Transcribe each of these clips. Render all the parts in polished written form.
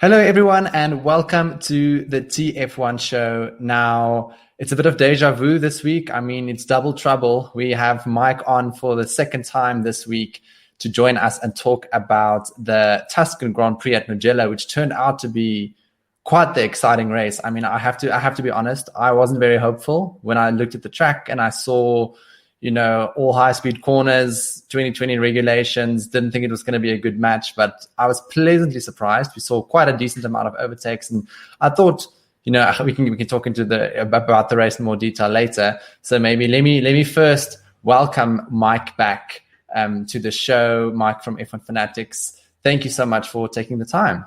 Hello, everyone, and welcome to the Tf1 show. Now, it's a bit of deja vu this week. I mean, it's double trouble. We have Mike on for the second time this week to join us and talk about the Tuscan Grand Prix at Mugello, which turned out to be quite the exciting race. I mean, I have to be honest. I wasn't very hopeful when I looked at the track and I saw, all high-speed corners, 2020 regulations. Didn't think it was going to be a good match, but I was pleasantly surprised. We saw quite a decent amount of overtakes, and I thought, we can talk about the race in more detail later. So maybe let me first welcome Mike back to the show. Mike from F1 Fanatics. Thank you so much for taking the time.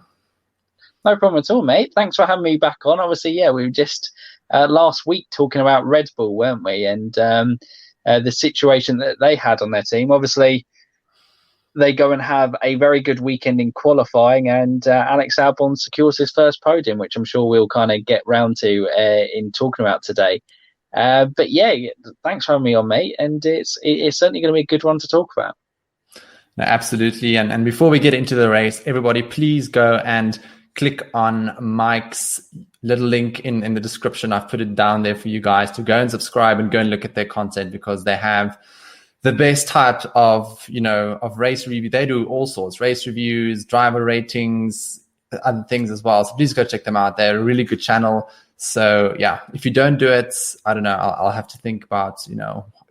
No problem at all, mate. Thanks for having me back on. Obviously, we were just last week talking about Red Bull, weren't we? And the situation that they had on their team. Obviously, they go and have a very good weekend in qualifying, and Alex Albon secures his first podium, which I'm sure we'll kind of get round to in talking about today. But thanks for having me on, mate. And it's certainly going to be a good one to talk about. No, absolutely. And before we get into the race, everybody, please go and click on Mike's little link in the description. I've put it down there for you guys to go and subscribe and go and look at their content, because they have the best type of race review. They do all sorts, race reviews, driver ratings, other things as well. So please go check them out. They're a really good channel. So if you don't do it, I don't know, I'll have to think about,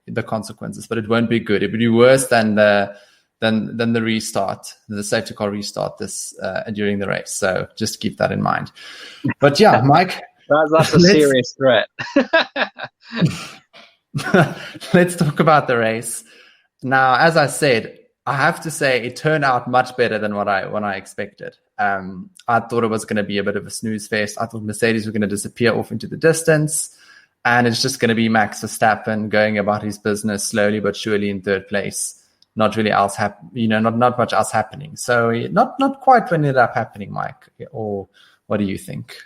the consequences, but it won't be good. It would be worse than the restart, the safety car restart during the race. So just keep that in mind. But Mike, that's a serious threat. Let's talk about the race. Now, as I said, I have to say it turned out much better than what I expected. I thought it was going to be a bit of a snooze fest. I thought Mercedes were going to disappear off into the distance, and it's just going to be Max Verstappen going about his business slowly but surely in third place. Not really else not much else happening. So not quite what ended up happening, Mike. Or what do you think?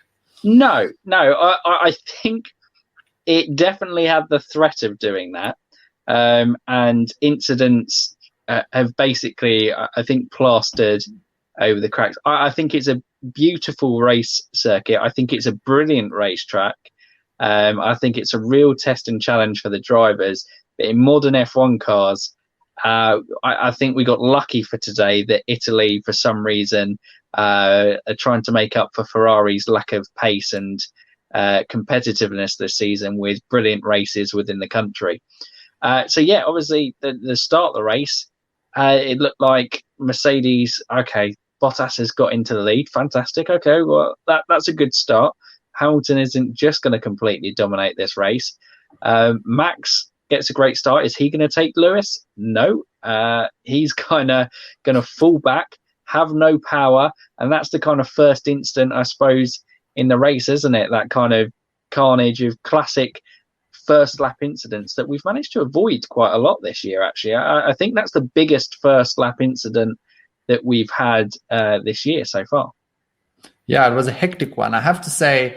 No. I think it definitely had the threat of doing that. And incidents have basically, I think, plastered over the cracks. I think it's a beautiful race circuit. I think it's a brilliant racetrack. I think it's a real test and challenge for the drivers. But in modern F1 cars, I think we got lucky for today that Italy, for some reason, are trying to make up for Ferrari's lack of pace and competitiveness this season with brilliant races within the country. Obviously, the start of the race, it looked like Mercedes, Bottas has got into the lead. Fantastic. Okay, well, that's a good start. Hamilton isn't just going to completely dominate this race. Max gets a great start. Is he going to take Lewis? No. He's kind of going to fall back, have no power, and that's the kind of first instant, I suppose, in the race, isn't it? That kind of carnage of classic first lap incidents that we've managed to avoid quite a lot this year, actually. I think that's the biggest first lap incident that we've had this year so far. Yeah, it was a hectic one. I have to say,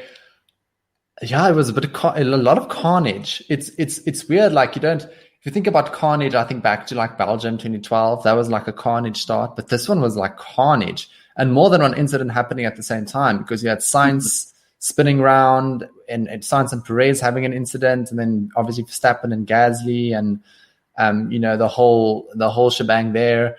it was a lot of carnage. It's weird. Like, if you think about carnage, I think back to like Belgium 2012. That was like a carnage start, but this one was like carnage, and more than one incident happening at the same time, because you had Sainz spinning round and Sainz and Perez having an incident, and then obviously Verstappen and Gasly, and the whole shebang there.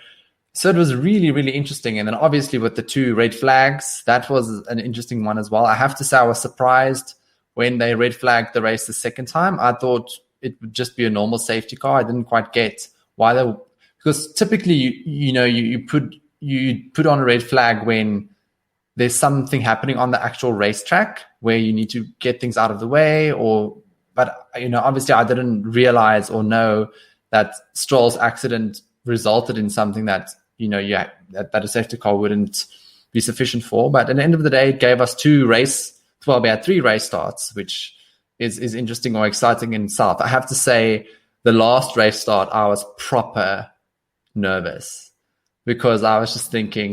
So it was really, really interesting. And then obviously with the two red flags, that was an interesting one as well. I have to say I was surprised when they red flagged the race the second time. I thought it would just be a normal safety car. I didn't quite get why because typically you put on a red flag when there's something happening on the actual racetrack where you need to get things out of the way, but obviously I didn't realize or know that Stroll's accident resulted in something that that a safety car wouldn't be sufficient for. But at the end of the day, it gave us we had 3 race starts, which is interesting or exciting in itself. I have to say, the last race start, I was proper nervous, because I was just thinking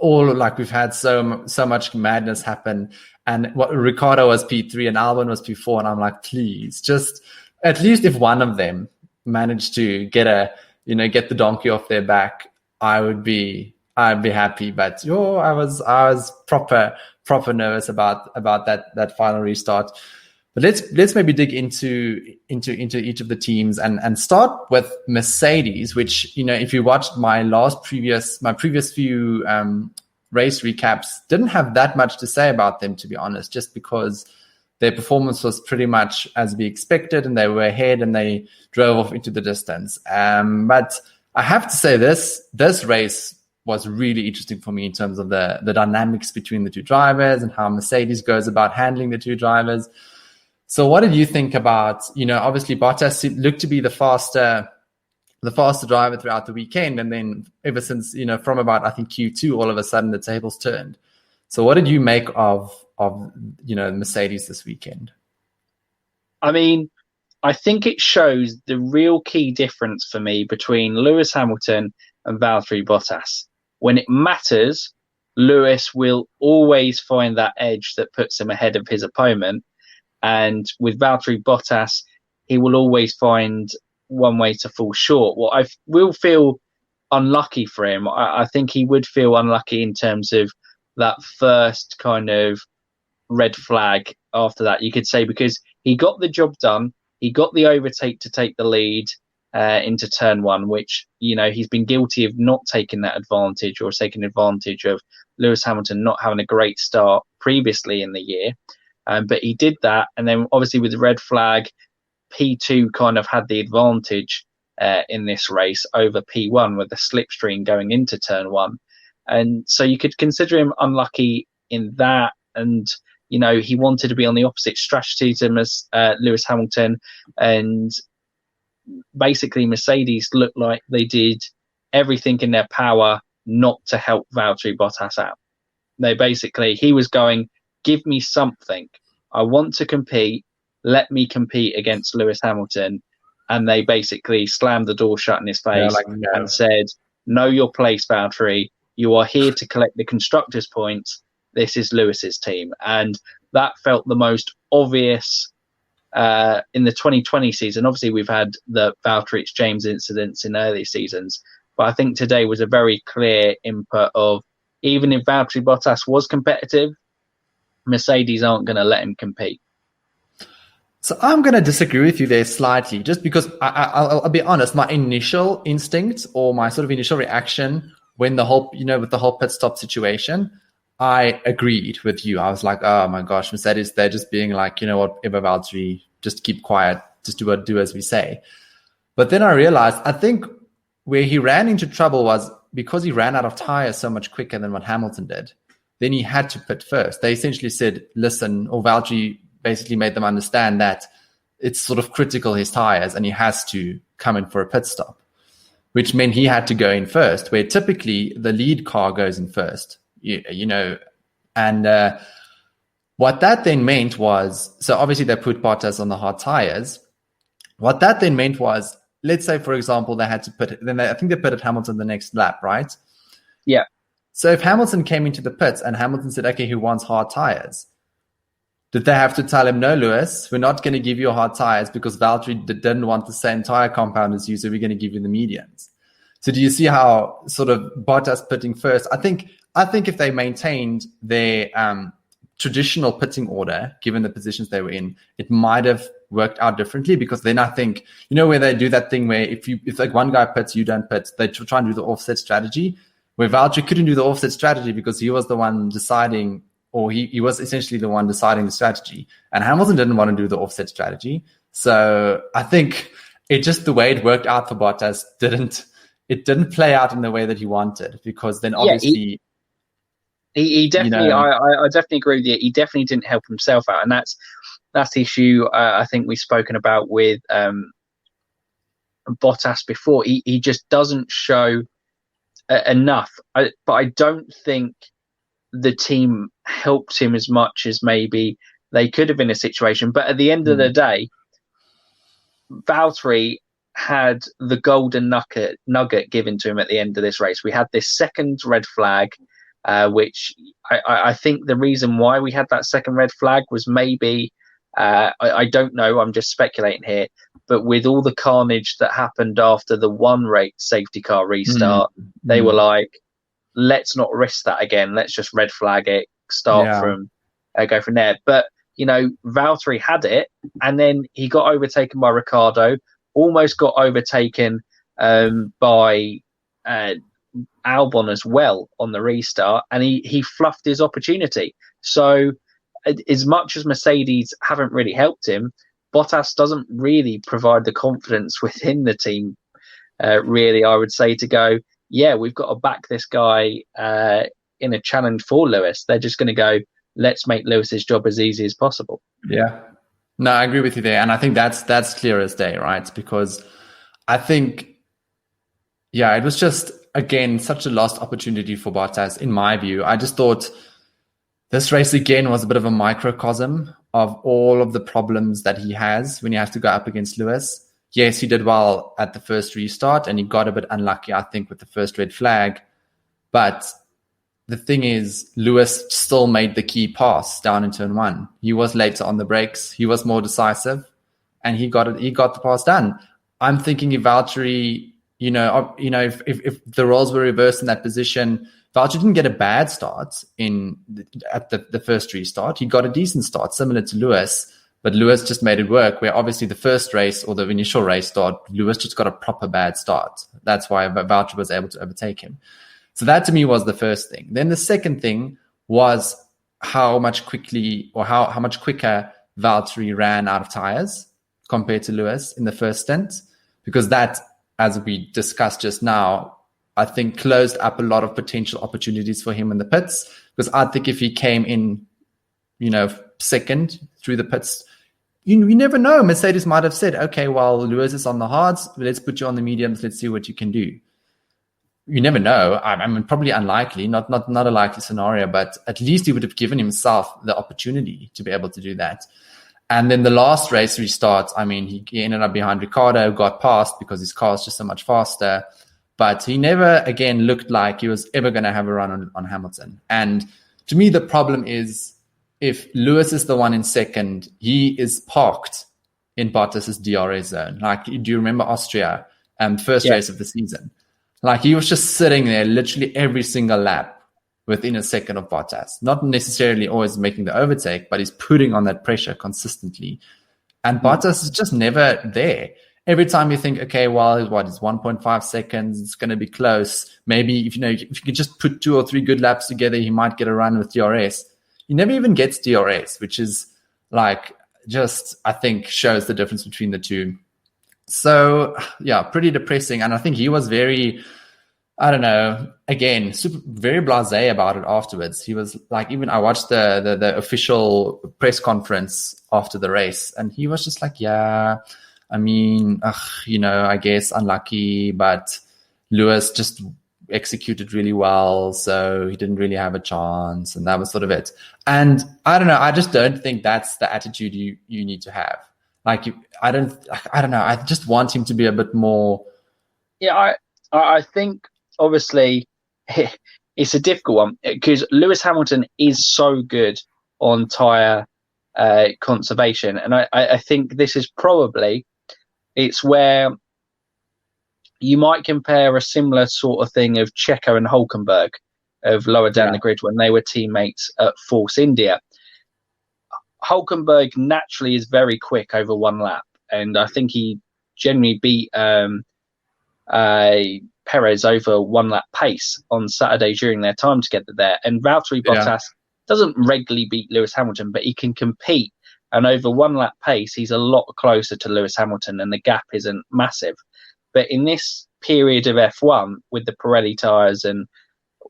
we've had so much madness happen, and what Ricciardo was P3 and Albon was P4, and I'm like, please, just at least if one of them managed to get the donkey off their back, I would be I'd be happy. But I was proper nervous about that final restart. But let's maybe dig into each of the teams and start with Mercedes, which, if you watched my previous few race recaps, didn't have that much to say about them, to be honest, just because their performance was pretty much as we expected, and they were ahead and they drove off into the distance. But I have to say this race was really interesting for me in terms of the dynamics between the two drivers and how Mercedes goes about handling the two drivers. So what did you think about, obviously Bottas looked to be the faster driver throughout the weekend. And then ever since, from about, I think Q2, all of a sudden the tables turned. So what did you make of Mercedes this weekend? I mean, I think it shows the real key difference for me between Lewis Hamilton and Valtteri Bottas. When it matters, Lewis will always find that edge that puts him ahead of his opponent. And with Valtteri Bottas, he will always find one way to fall short. What I will feel unlucky for him, I think he would feel unlucky in terms of that first kind of red flag after that, you could say, because he got the job done. He got the overtake to take the lead into turn one, which, he's been guilty of not taking that advantage or taking advantage of Lewis Hamilton not having a great start previously in the year. But he did that. And then obviously with the red flag, P2 kind of had the advantage in this race over P1 with the slipstream going into turn one. And so you could consider him unlucky in that. And, he wanted to be on the opposite strategy to Lewis Hamilton. And basically Mercedes looked like they did everything in their power not to help Valtteri Bottas out. He was going, give me something. I want to compete. Let me compete against Lewis Hamilton. And they basically slammed the door shut in his face and said, know your place, Valtteri. You are here to collect the constructors' points. This is Lewis's team. And that felt the most obvious in the 2020 season. Obviously, we've had the Valtteri James incidents in early seasons. But I think today was a very clear input of, even if Valtteri Bottas was competitive, Mercedes aren't going to let him compete. So I'm going to disagree with you there slightly, just because I'll be honest, my initial instinct or my sort of initial reaction when the whole, with the whole pit stop situation, I agreed with you. I was like, oh my gosh, Mercedes, they're just being like, whatever, Valtteri, just keep quiet, just do as we say. But then I realized, I think where he ran into trouble was because he ran out of tires so much quicker than what Hamilton did. Then he had to pit first. They essentially said, listen, or Valtteri basically made them understand that it's sort of critical, his tires, and he has to come in for a pit stop, which meant he had to go in first, where typically the lead car goes in first, and what that then meant was, so obviously they put Bottas on the hard tires. What that then meant was, let's say, for example, they had to put, I think they pitted Hamilton the next lap, right? Yeah. So if Hamilton came into the pits and Hamilton said, okay, who wants hard tires? Did they have to tell him, no, Lewis, we're not going to give you hard tires because Valtteri didn't want the same tire compound as you, so we're going to give you the mediums. So do you see how sort of Bottas pitting first? I think if they maintained their traditional pitting order, given the positions they were in, it might have worked out differently, because then I think, where they do that thing where if like one guy pits, you don't pit, they try and do the offset strategy, where Valtteri couldn't do the offset strategy because he was the one deciding, or he was essentially the one deciding the strategy. And Hamilton didn't want to do the offset strategy. So I think the way it worked out for Bottas didn't play out in the way that he wanted, because then obviously... He definitely, I definitely agree with you. He definitely didn't help himself out. And that's the issue I think we've spoken about with Bottas before. He just doesn't show enough. But I don't think the team helped him as much as maybe they could have in a situation. But at the end of the day, Valtteri had the golden nugget given to him at the end of this race. We had this second red flag, which I think the reason why we had that second red flag was maybe, I don't know, I'm just speculating here, but with all the carnage that happened after the one rate safety car restart, they were like, let's not risk that again. Let's just red flag it, go from there. But, Valtteri had it, and then he got overtaken by Ricciardo, almost got overtaken by Albon as well on the restart, and he fluffed his opportunity. So as much as Mercedes haven't really helped him, Bottas doesn't really provide the confidence within the team, really, I would say, to go, yeah, we've got to back this guy in a challenge for Lewis. They're just going to go, let's make Lewis's job as easy as possible. Yeah. No, I agree with you there. And I think that's clear as day, right? Because I think, it was just, again, such a lost opportunity for Bottas, in my view. I just thought this race, again, was a bit of a microcosm of all of the problems that he has when he has to go up against Lewis. Yes, he did well at the first restart, and he got a bit unlucky, I think, with the first red flag. But the thing is, Lewis still made the key pass down in turn 1. He was later on the brakes. He was more decisive, and he got it. He got the pass done. I'm thinking if Valtteri, if the roles were reversed in that position, Valtteri didn't get a bad start at the first restart. He got a decent start, similar to Lewis, but Lewis just made it work, where obviously the first race or the initial race start, Lewis just got a proper bad start. That's why Valtteri was able to overtake him. So that to me was the first thing. Then the second thing was how much quicker Valtteri ran out of tires compared to Lewis in the first stint, because that, as we discussed just now, I think closed up a lot of potential opportunities for him in the pits. Because I think if he came in, second through the pits, you never know. Mercedes might have said, okay, well, Lewis is on the hards. Let's put you on the mediums. Let's see what you can do. You never know. I mean, probably unlikely, not a likely scenario, but at least he would have given himself the opportunity to be able to do that. And then the last race restart, I mean, he ended up behind Ricciardo, got past because his car is just so much faster. But he never, again, looked like he was ever going to have a run on Hamilton. And to me, the problem is, if Lewis is the one in second, he is parked in Bottas's DRS zone. Like, do you remember Austria, first race of the season? Like, he was just sitting there literally every single lap within a second of Bottas. Not necessarily always making the overtake, but he's putting on that pressure consistently. And Bottas is just never there. Every time you think, okay, well, it's 1.5 seconds, it's going to be close. Maybe if you could just put 2 or 3 good laps together, he might get a run with DRS. He never even gets DRS, which is like, just, I think, shows the difference between the two. So, yeah, pretty depressing. And I think he was very, I don't know, again, very blasé about it afterwards. He was like, even I watched the official press conference after the race, and he was just like, yeah, I mean, I guess unlucky, but Lewis just executed really well, so he didn't really have a chance, and that was sort of it. And I don't know, I just don't think that's the attitude you need to have. Like, I don't know. I just want him to be a bit more. Yeah, I think obviously it's a difficult one, because Lewis Hamilton is so good on tyre conservation, and I think this is probably, it's where you might compare a similar sort of thing of Checo and Hulkenberg of lower down the grid when they were teammates at Force India. Hulkenberg naturally is very quick over one lap, and I think he generally beat Perez over one lap pace on Saturday during their time together there. And Valtteri Bottas doesn't regularly beat Lewis Hamilton, but he can compete. And over one lap pace, he's a lot closer to Lewis Hamilton, and the gap isn't massive. But in this period of F1 with the Pirelli tyres and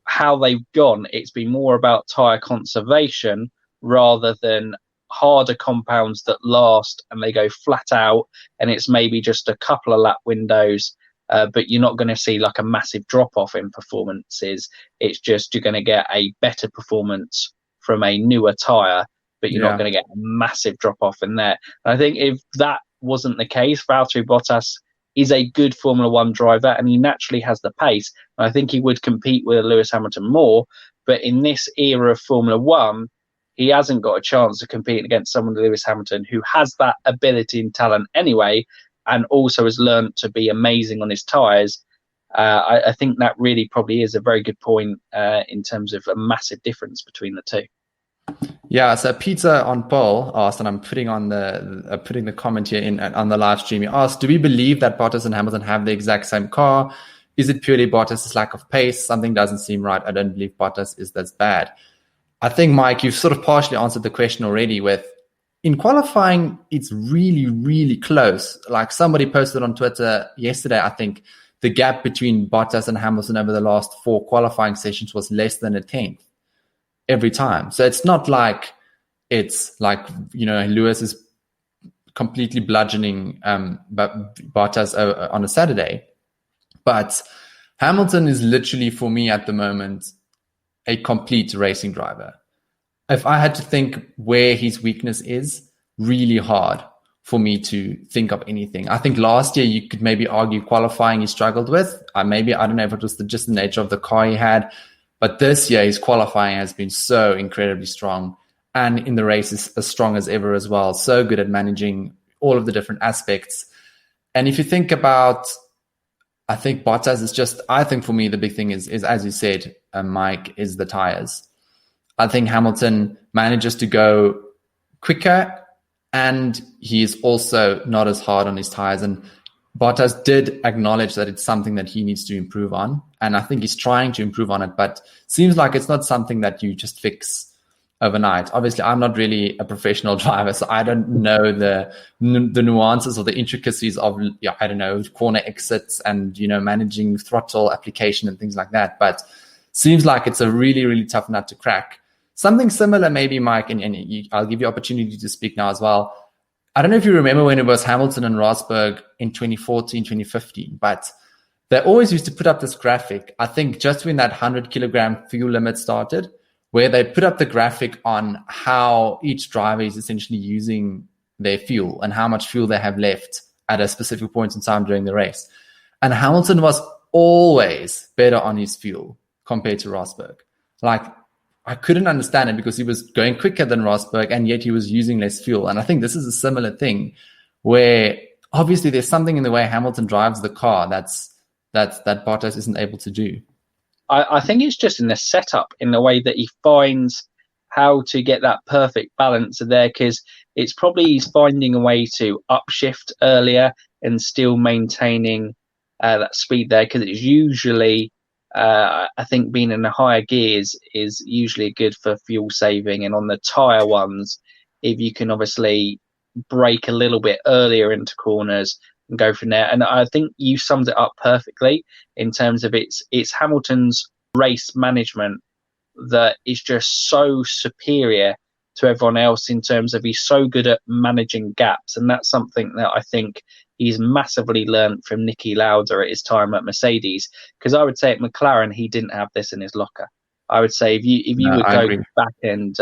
how they've gone, it's been more about tyre conservation rather than harder compounds that last and they go flat out, and it's maybe just a couple of lap windows, but you're not going to see like a massive drop off in performances. It's just you're going to get a better performance from a newer tyre, but you're not going to get a massive drop off in there. And I think if that wasn't the case, Valtteri Bottas is a good Formula One driver, and he naturally has the pace. And I think he would compete with Lewis Hamilton more. But in this era of Formula One, he hasn't got a chance to compete against someone like Lewis Hamilton, who has that ability and talent anyway, and also has learned to be amazing on his tyres. I think that really probably is a very good point in terms of a massive difference between the two. Yeah, so Peter on poll asked, and I'm putting on putting the comment here in on the live stream. He asked, "Do we believe that Bottas and Hamilton have the exact same car? Is it purely Bottas' lack of pace? Something doesn't seem right. I don't believe Bottas is that bad." I think, Mike, you've sort of partially answered the question already with, in qualifying, it's really, really close. Like somebody posted on Twitter yesterday, I think the gap between Bottas and Hamilton over the last 4 qualifying sessions was less than a tenth every time. So it's not like it's like, Lewis is completely bludgeoning Bottas on a Saturday. But Hamilton is literally, for me at the moment, a complete racing driver. If I had to think where his weakness is, really hard for me to think of anything. I think last year you could maybe argue qualifying he struggled with. I don't know if it was just the nature of the car he had, but this year his qualifying has been so incredibly strong, and in the race is as strong as ever as well. So good at managing all of the different aspects. And if you think about, I think Bottas is just, I think for me the big thing is as you said, Mike, is the tires. I think Hamilton manages to go quicker, and he is also not as hard on his tires. And Bottas did acknowledge that it's something that he needs to improve on. And I think he's trying to improve on it, but seems like it's not something that you just fix overnight. Obviously, I'm not really a professional driver, so I don't know the nuances or the intricacies of, corner exits and, managing throttle application and things like that. But seems like it's a really, really tough nut to crack. Something similar, maybe, Mike, and I'll give you opportunity to speak now as well. I don't know if you remember when it was Hamilton and Rosberg in 2014, 2015, but they always used to put up this graphic, I think just when that 100 kilogram fuel limit started, where they put up the graphic on how each driver is essentially using their fuel and how much fuel they have left at a specific point in time during the race. And Hamilton was always better on his fuel compared to Rosberg. Like, I couldn't understand it because he was going quicker than Rosberg and yet he was using less fuel. And I think this is a similar thing where obviously there's something in the way Hamilton drives the car that Bottas isn't able to do. I think it's just in the setup, in the way that he finds how to get that perfect balance there, because it's probably he's finding a way to upshift earlier and still maintaining that speed there, because it's usually I think being in the higher gears is usually good for fuel saving, and on the tyre ones, if you can obviously brake a little bit earlier into corners and go from there. And I think you summed it up perfectly in terms of it's Hamilton's race management that is just so superior to everyone else in terms of he's so good at managing gaps. And that's something that I think he's massively learned from Niki Lauda at his time at Mercedes. Because I would say at McLaren, he didn't have this in his locker. I would say if you would go back and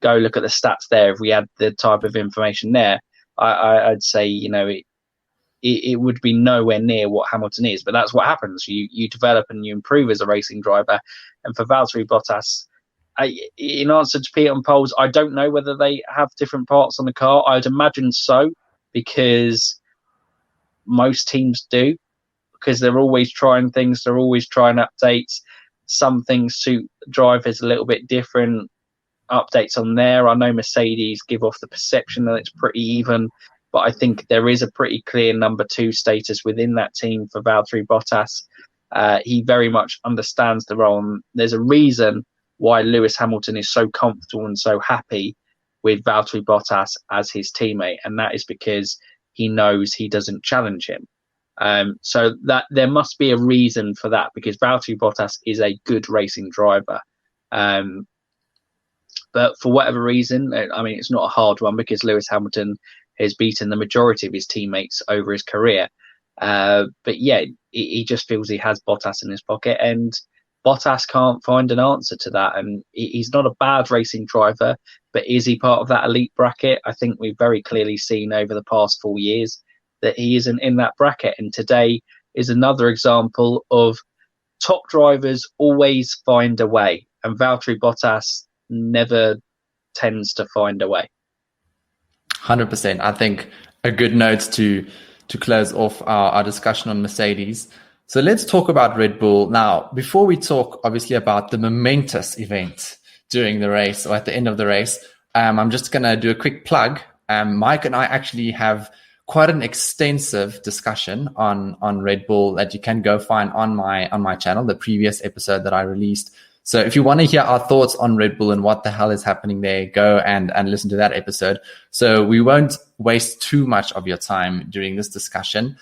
go look at the stats there, if we had the type of information there, I'd say, it would be nowhere near what Hamilton is. But that's what happens. You develop and you improve as a racing driver. And for Valtteri Bottas, in answer to Pete on polls, I don't know whether they have different parts on the car. I'd imagine so, because most teams do, because they're always trying things. They're always trying updates. Some things suit drivers a little bit different. Updates on there. I know Mercedes give off the perception that it's pretty even, but I think there is a pretty clear number 2 status within that team for Valtteri Bottas. He very much understands the role. And there's a reason why Lewis Hamilton is so comfortable and so happy with Valtteri Bottas as his teammate, and that is because he knows he doesn't challenge him. So that there must be a reason for that, because Valtteri Bottas is a good racing driver. But for whatever reason, I mean, it's not a hard one because Lewis Hamilton has beaten the majority of his teammates over his career. But yeah, he just feels he has Bottas in his pocket, and Bottas can't find an answer to that. And he's not a bad racing driver, but is he part of that elite bracket? I think we've very clearly seen over the past 4 years that he isn't in that bracket. And today is another example of top drivers always find a way, and Valtteri Bottas never tends to find a way. 100%. I think a good note to close off our discussion on Mercedes. So let's talk about Red Bull. Now, before we talk, obviously, about the momentous event during the race or at the end of the race, I'm just going to do a quick plug. Mike and I actually have quite an extensive discussion on Red Bull that you can go find on my channel, the previous episode that I released. So if you want to hear our thoughts on Red Bull and what the hell is happening there, go and listen to that episode. So we won't waste too much of your time during this discussion.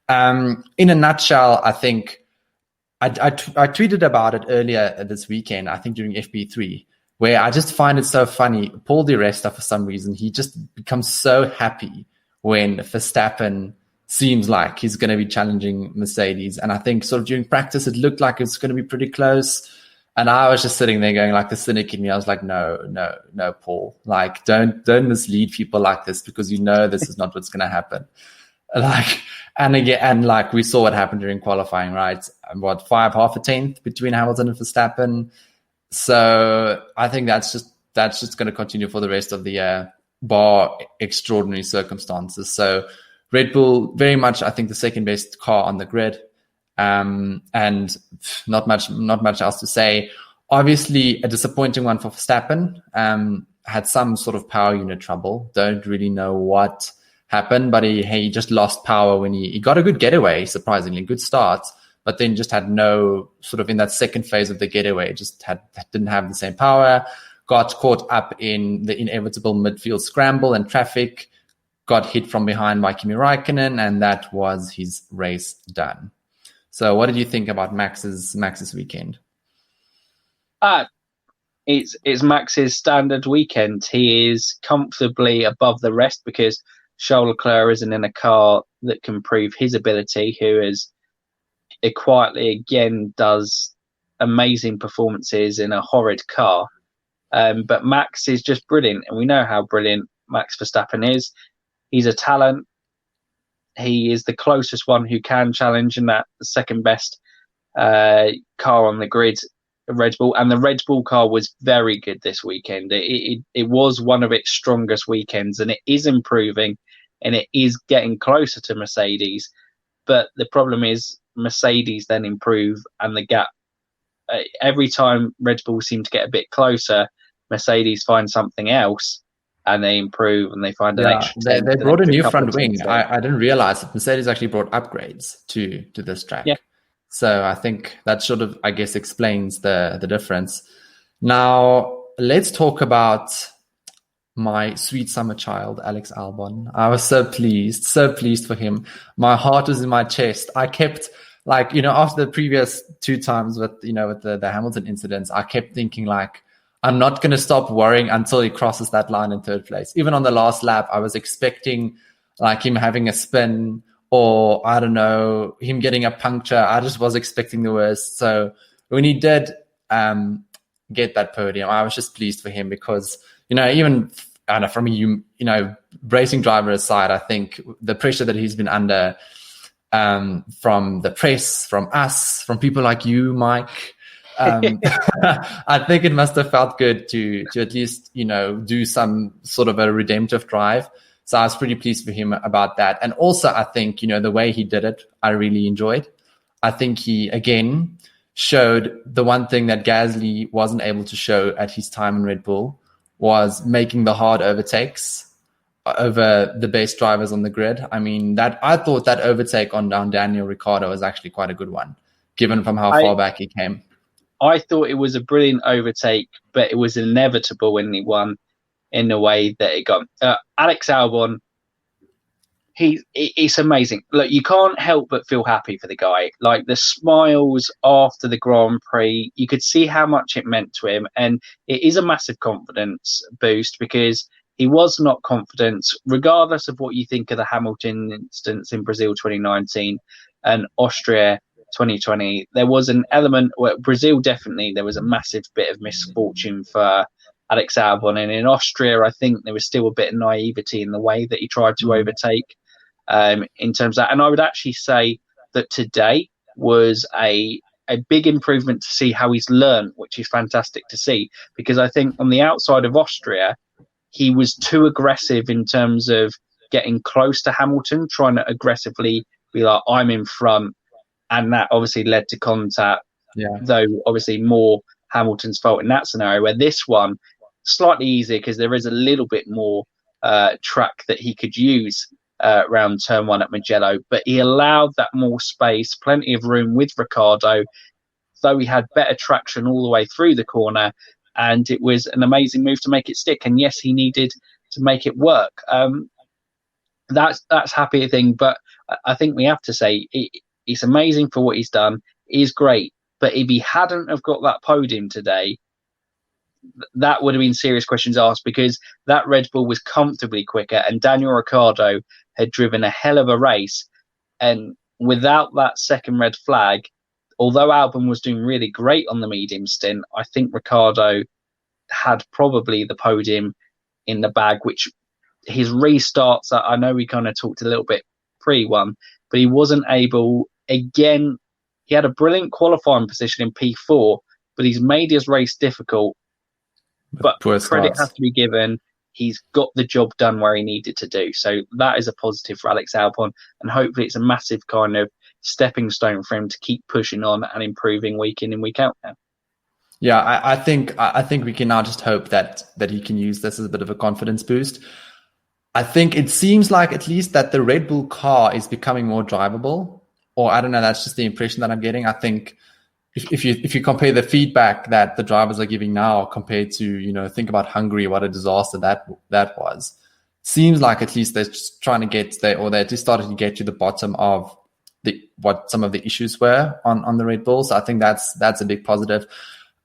In a nutshell, I think I tweeted about it earlier this weekend, I think during FP3, where I just find it so funny. Paul Di Resta, for some reason, he just becomes so happy when Verstappen seems like he's going to be challenging Mercedes. And I think sort of during practice, it looked like it's going to be pretty close. And I was just sitting there going, like, the cynic in me, I was like, no, Paul, like, don't mislead people like this, because you know this is not what's going to happen. Like, and again, and like we saw what happened during qualifying, right? Half a tenth between Hamilton and Verstappen. So I think that's just going to continue for the rest of the year, bar extraordinary circumstances. So Red Bull, very much, I think, the second best car on the grid. And not much else to say. Obviously, a disappointing one for Verstappen. Had some sort of power unit trouble. Don't really know what happened, but he just lost power when he got a good getaway, surprisingly good start, but then just had no sort of in that second phase of the getaway, didn't have the same power. Got caught up in the inevitable midfield scramble and traffic. Got hit from behind by Kimi Raikkonen, and that was his race done. So what did you think about Max's weekend? It's Max's standard weekend. He is comfortably above the rest because Charles Leclerc isn't in a car that can prove his ability, who is quietly again does amazing performances in a horrid car. But Max is just brilliant, and we know how brilliant Max Verstappen is. He's a talent. He is the closest one who can challenge in that second best car on the grid, Red Bull. And the Red Bull car was very good this weekend. It was one of its strongest weekends, and it is improving, and it is getting closer to Mercedes. But the problem is Mercedes then improve, and the gap, every time Red Bull seem to get a bit closer, Mercedes find something else, and they improve, and they find an extra. They brought a new front wing. I didn't realize that Mercedes actually brought upgrades to this track. Yeah. So I think that sort of, I guess, explains the difference. Now, let's talk about my sweet summer child, Alex Albon. I was so pleased for him. My heart was in my chest. I kept, like, after the previous two times with the Hamilton incidents, I kept thinking, like, I'm not going to stop worrying until he crosses that line in third place. Even on the last lap, I was expecting like him having a spin, or I don't know, him getting a puncture. I just was expecting the worst. So when he did get that podium, I was just pleased for him because, even from a racing driver aside, I think the pressure that he's been under from the press, from us, from people like you, Mike, I think it must have felt good to at least, do some sort of a redemptive drive. So I was pretty pleased for him about that. And also, I think, the way he did it, I really enjoyed. I think he, again, showed the one thing that Gasly wasn't able to show at his time in Red Bull was making the hard overtakes over the best drivers on the grid. I mean, I thought that overtake on Daniel Ricciardo was actually quite a good one, given from how far back he came. I thought it was a brilliant overtake, but it was inevitable when he won in the way that it got. Alex Albon, it's amazing. Look, you can't help but feel happy for the guy. Like the smiles after the Grand Prix, you could see how much it meant to him. And it is a massive confidence boost because he was not confident, regardless of what you think of the Hamilton instance in Brazil 2019 and Austria 2020. There was an element where Brazil, definitely, there was a massive bit of misfortune for Alex Albon. And in Austria, I think there was still a bit of naivety in the way that he tried to overtake in terms of that. And I would actually say that today was a big improvement to see how he's learned, which is fantastic to see, because I think on the outside of Austria, he was too aggressive in terms of getting close to Hamilton, trying to aggressively be like, I'm in front, I'm going to and that obviously led to contact. Yeah. Though obviously more Hamilton's fault in that scenario, where this one slightly easier because there is a little bit more track that he could use around turn one at Mugello, but he allowed that more space, plenty of room with Ricciardo, though he had better traction all the way through the corner, and it was an amazing move to make it stick. And yes, he needed to make it work. That's happy thing, but I think we have to say it's amazing for what he's done. He's great, but if he hadn't have got that podium today, that would have been serious questions asked, because that Red Bull was comfortably quicker and Daniel Ricciardo had driven a hell of a race. And without that second red flag, although Albon was doing really great on the medium stint, I think Ricciardo had probably the podium in the bag, which his restarts, I know we kind of talked a little bit pre-one, but he wasn't able, again, he had a brilliant qualifying position in P4, but he's made his race difficult. But credit has to be given. He's got the job done where he needed to do. So that is a positive for Alex Albon. And hopefully it's a massive kind of stepping stone for him to keep pushing on and improving week in and week out now. Yeah, I think we can now just hope that he can use this as a bit of a confidence boost. I think it seems like at least that the Red Bull car is becoming more drivable. Or I don't know, that's just the impression that I'm getting. I think if you compare the feedback that the drivers are giving now compared to, think about Hungary, what a disaster that was. Seems like at least they're just trying to get there, or they're just starting to get to the bottom of what some of the issues were on the Red Bull. So I think that's a big positive.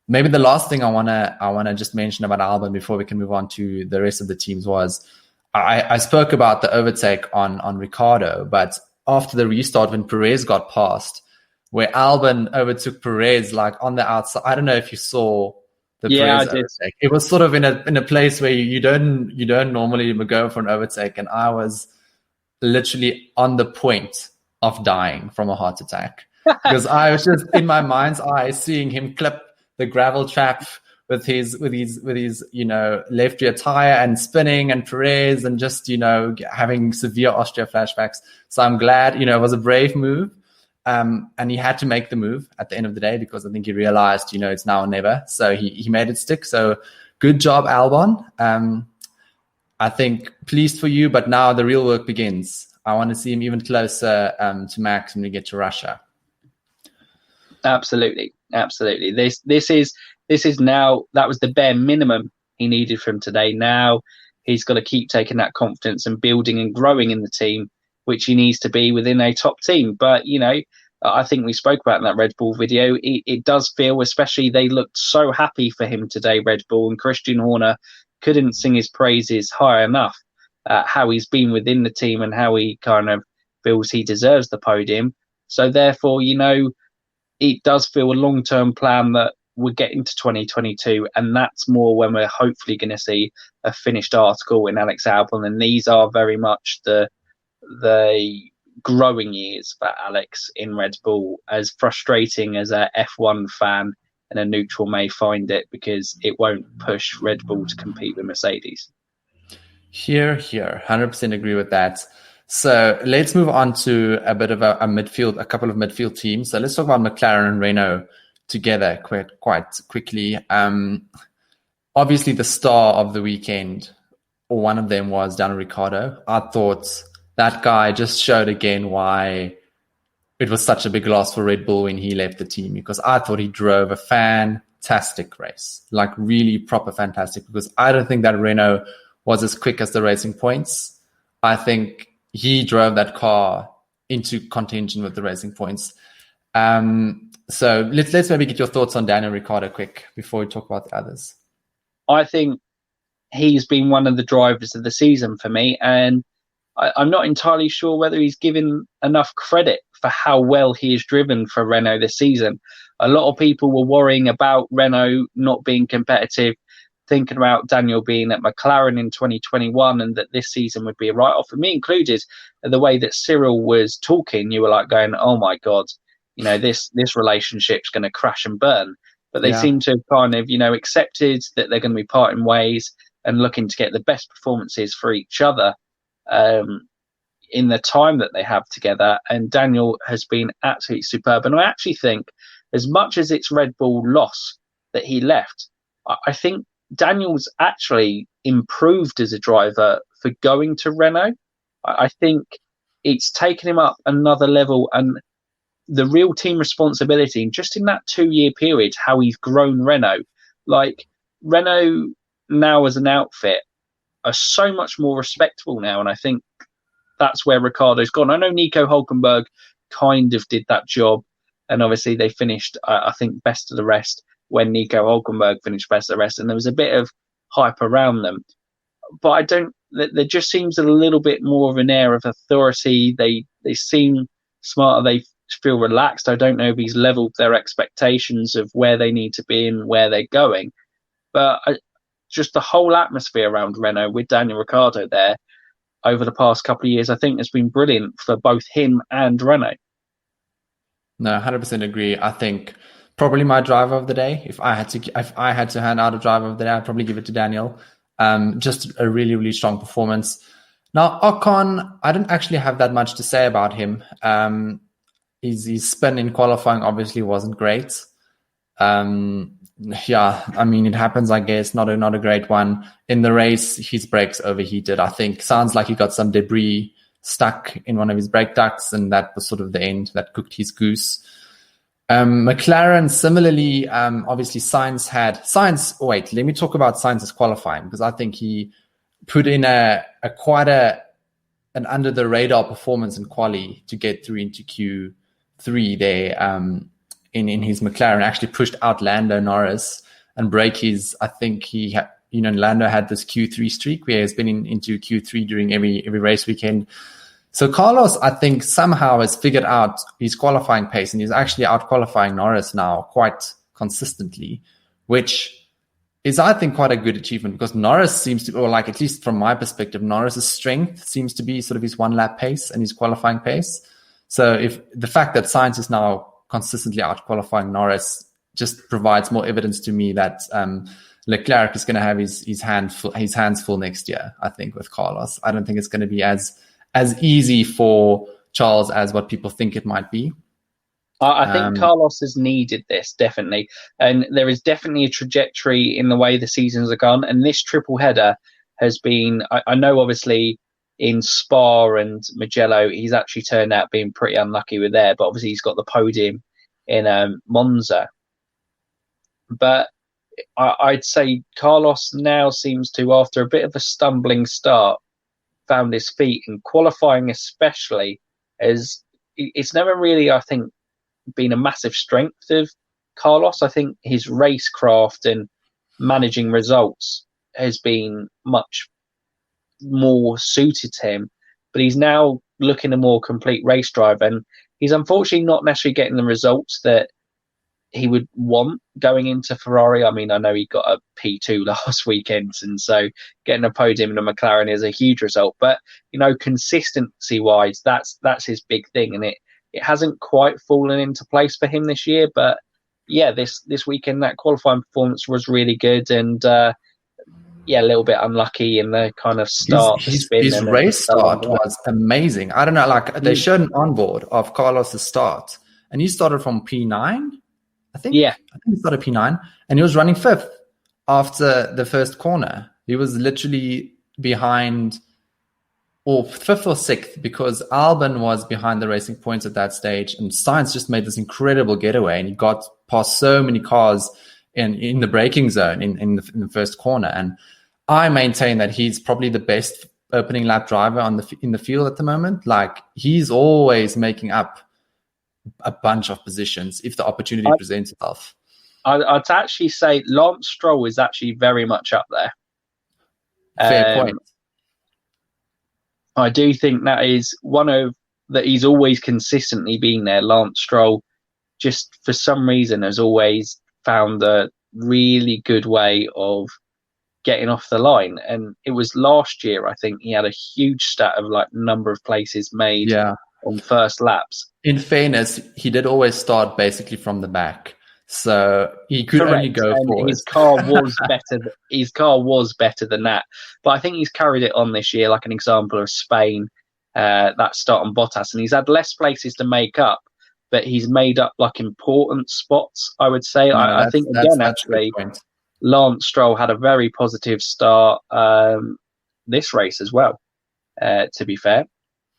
Maybe the last thing I wanna just mention about Albon before we can move on to the rest of the teams was I spoke about the overtake on Ricciardo, but after the restart when Perez got past, where Albon overtook Perez like on the outside. I don't know if you saw the Perez overtake. It was sort of in a place where you don't normally go for an overtake, and I was literally on the point of dying from a heart attack because I was just in my mind's eye seeing him clip the gravel trap with his left rear tire and spinning, and Perez and just having severe Austria flashbacks. So I'm glad it was a brave move. And he had to make the move at the end of the day because I think he realized, it's now or never. So he made it stick. So good job, Albon. I think pleased for you, but now the real work begins. I want to see him even closer to Max when we get to Russia. Absolutely. This is now, that was the bare minimum he needed from today. Now he's got to keep taking that confidence and building and growing in the team, which he needs to be within a top team. But, I think we spoke about in that Red Bull video, it does feel, especially they looked so happy for him today, Red Bull, and Christian Horner couldn't sing his praises high enough, how he's been within the team and how he kind of feels he deserves the podium. So therefore, it does feel a long-term plan that we're getting to 2022, and that's more when we're hopefully going to see a finished article in Alex Albon, and these are very much the growing years for Alex in Red Bull, as frustrating as a F1 fan and a neutral may find it, because it won't push Red Bull to compete with Mercedes. Here, 100% agree with that. So let's move on to a bit of a couple of midfield teams. So let's talk about McLaren and Renault together quite quickly. Obviously the star of the weekend, or one of them, was Daniel Ricciardo. I thought that guy just showed again why it was such a big loss for Red Bull when he left the team, because I thought he drove a fantastic race, like really proper fantastic, because I don't think that Renault was as quick as the Racing Points. I think he drove that car into contention with the Racing Points. So let's maybe get your thoughts on Daniel Ricciardo quick before we talk about the others. I think he's been one of the drivers of the season for me, and I'm not entirely sure whether he's given enough credit for how well he has driven for Renault this season. A lot of people were worrying about Renault not being competitive, thinking about Daniel being at McLaren in 2021 and that this season would be a write-off, for me included. The way that Cyril was talking, you were like going, oh my God, this relationship's going to crash and burn. But they seem to have kind of, accepted that they're going to be parting ways and looking to get the best performances for each other. in the time that they have together. And Daniel has been absolutely superb. And I actually think, as much as it's Red Bull loss that he left, I think Daniel's actually improved as a driver for going to Renault. I think it's taken him up another level, and the real team responsibility, just in that 2-year period, how he's grown Renault. Like, Renault now as an outfit are so much more respectable now, and I think that's where Ricciardo's gone. I know Nico Hulkenberg kind of did that job, and obviously they finished, I think, best of the rest when Nico Hulkenberg finished best of the rest, and there was a bit of hype around them. But there just seems a little bit more of an air of authority. They seem smarter. They feel relaxed. I don't know if he's leveled their expectations of where they need to be and where they're going. But just the whole atmosphere around Renault with Daniel Ricciardo there over the past couple of years, I think has been brilliant for both him and Renault. No, 100% agree. I think probably my driver of the day, if I had to hand out a driver of the day, I'd probably give it to Daniel. Just a really, really strong performance. Now, Ocon, I don't actually have that much to say about him. His spin in qualifying obviously wasn't great. Yeah, I mean, it happens, I guess. Not a great one. In the race, his brakes overheated, I think. Sounds like he got some debris stuck in one of his brake ducts, and that was sort of the end. That cooked his goose. McLaren, similarly, obviously Sainz. Wait, let me talk about Sainz's qualifying, because I think he put in quite an under the radar performance in quali to get through into Q3 there. In his McLaren, actually pushed out Lando Norris and break his. I think Lando had this Q3 streak where he's been into Q3 during every race weekend. So Carlos, I think, somehow has figured out his qualifying pace, and he's actually out qualifying Norris now quite consistently, which is, I think, quite a good achievement, because Norris seems to, or like, at least from my perspective, Norris's strength seems to be sort of his one lap pace and his qualifying pace. So if the fact that Sainz is now consistently out qualifying Norris just provides more evidence to me that Leclerc is going to have his hands full next year, I think, with Carlos. I don't think it's going to be as easy for Charles as what people think it might be. I think Carlos has needed this, definitely. And there is definitely a trajectory in the way the seasons have gone. And this triple header has been, I know obviously in Spa and Mugello, he's actually turned out being pretty unlucky with there. But obviously he's got the podium in Monza. But I'd say Carlos now seems to, after a bit of a stumbling start, found his feet in qualifying, especially, as it's never really, I think, been a massive strength of Carlos. I think his racecraft and managing results has been much more suited to him, but he's now looking a more complete race driver, and he's unfortunately not necessarily getting the results that he would want going into Ferrari. I mean, I know he got a P2 last weekend, and so getting a podium in a McLaren is a huge result. But, consistency-wise, that's his big thing, and it hasn't quite fallen into place for him this year. But, yeah, this weekend, that qualifying performance was really good, and, a little bit unlucky in the kind of start. His race start was amazing. I don't know, they showed an onboard of Carlos's start, and he started from P9. I think he started P9, and he was running fifth after the first corner. He was literally behind, or fifth or sixth, because Albon was behind the Racing Points at that stage, and Sainz just made this incredible getaway, and he got past so many cars in the braking zone in the first corner. And I maintain that he's probably the best opening lap driver in the field at the moment. Like, he's always making up a bunch of positions if the opportunity presents itself. I'd actually say Lance Stroll is actually very much up there. Fair point. I do think that is one of that he's always consistently been there. Lance Stroll, just for some reason, has always found a really good way of getting off the line. And it was last year, I think, he had a huge stat of number of places made on first laps. In fairness, he did always start basically from the back, so he could only go forward. His car was better. His car was better than that, but I think he's carried it on this year. Like an example of Spain, that start on Bottas, and he's had less places to make up, but he's made up like important spots, I would say. No, I think again, that's a good actually, point. Lance Stroll had a very positive start this race as well. To be fair,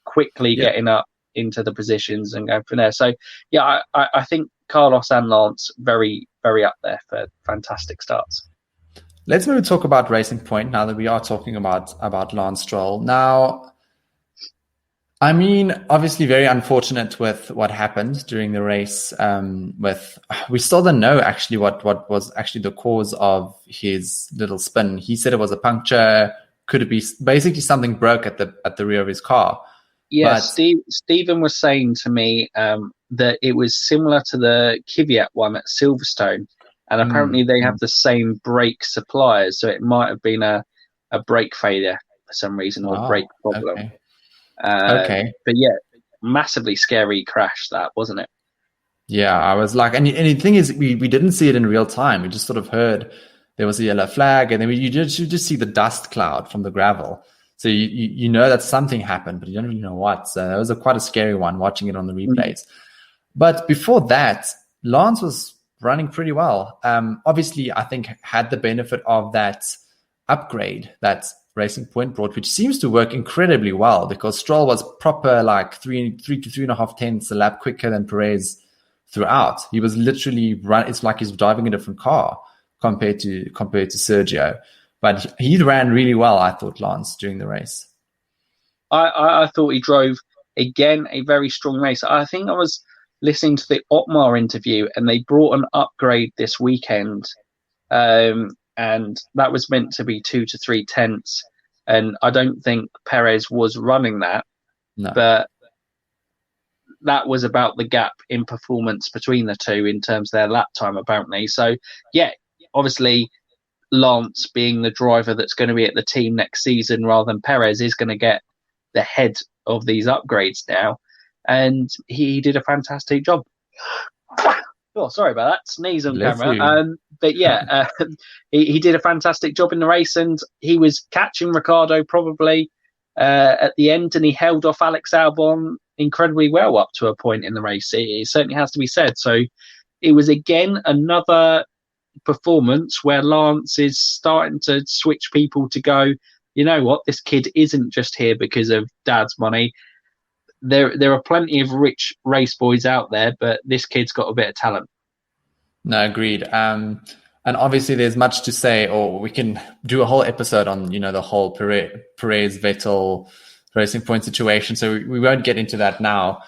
quickly getting up into the positions and going from there. So yeah, I think Carlos and Lance very, very up there for fantastic starts. Let's maybe talk about Racing Point now that we are talking about Lance Stroll. Now, I mean, obviously very unfortunate with what happened during the race. We still don't know actually what was actually the cause of his little spin. He said it was a puncture. Could it be basically something broke at the rear of his car? Yeah, Stephen was saying to me that it was similar to the Kvyat one at Silverstone, and apparently they have the same brake suppliers, so it might have been a brake failure for some reason or a brake problem. Okay. But yeah, massively scary crash that, wasn't it? Yeah, I was like, and the thing is, we didn't see it in real time. We just sort of heard there was a yellow flag, and then you just see the dust cloud from the gravel. So you know that something happened, but you don't really know what. So it was quite a scary one watching it on the replays. But before that, Lance was running pretty well. Obviously, I think had the benefit of that upgrade that Racing Point brought, which seems to work incredibly well because Stroll was proper like 3 to 3.5 tenths a lap quicker than Perez throughout. He was literally it's like he's driving a different car compared to Sergio. But he ran really well, I thought, Lance, during the race. I thought he drove, again, a very strong race. I think I was listening to the Otmar interview, and they brought an upgrade this weekend. And that was meant to be 2 to 3 tenths. And I don't think Perez was running that. No. But that was about the gap in performance between the two in terms of their lap time, apparently. So, yeah, obviously, Lance, being the driver that's going to be at the team next season rather than Perez, is going to get the head of these upgrades now. And he did a fantastic job. Oh, sorry about that. Sneeze on camera. But yeah, he did a fantastic job in the race, and he was catching Ricciardo probably at the end, and he held off Alex Albon incredibly well up to a point in the race. It certainly has to be said. So it was, again, another performance where Lance is starting to switch people to go, you know what, this kid isn't just here because of dad's money. There are plenty of rich race boys out there, but this kid's got a bit of talent. No, agreed. And obviously there's much to say, or we can do a whole episode on, the whole Perez-Vettel Racing Point situation. So we won't get into that now.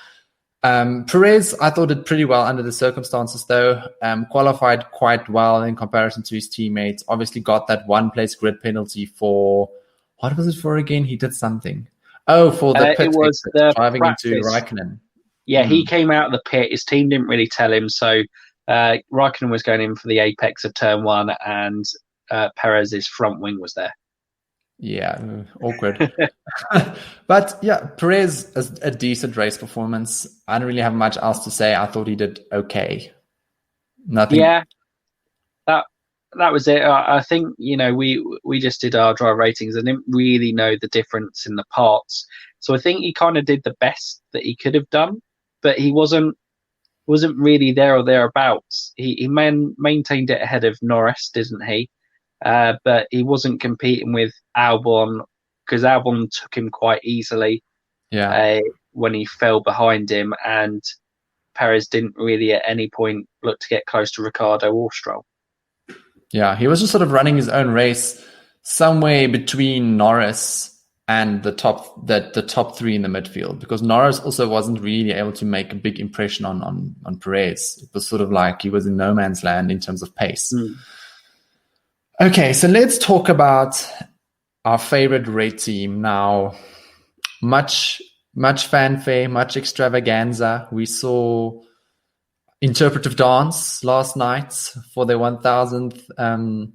Perez, I thought, did pretty well under the circumstances, though. Qualified quite well in comparison to his teammates. Obviously got that one-place grid penalty for... What was it for again? He did something. Oh, for the pit. It was driving practice. Into Raikkonen. Yeah, he came out of the pit. His team didn't really tell him. So Raikkonen was going in for the apex of turn one, and Perez's front wing was there. Yeah, awkward. But yeah, Perez has a decent race performance. I don't really have much else to say. I thought he did okay. Nothing. Yeah, that was it. I think, we just did our drive ratings and didn't really know the difference in the parts. So I think he kind of did the best that he could have done, but he wasn't really there or thereabouts. He maintained it ahead of Norris, didn't he? But he wasn't competing with Albon, because Albon took him quite easily when he fell behind him, and Perez didn't really at any point look to get close to Ricciardo or Stroll. Yeah, he was just sort of running his own race somewhere between Norris and the top three in the midfield, because Norris also wasn't really able to make a big impression on Perez. It was sort of like he was in no man's land in terms of pace. Okay, so let's talk about our favorite race team now. Much fanfare, much extravaganza. We saw interpretive dance last night for their 1000th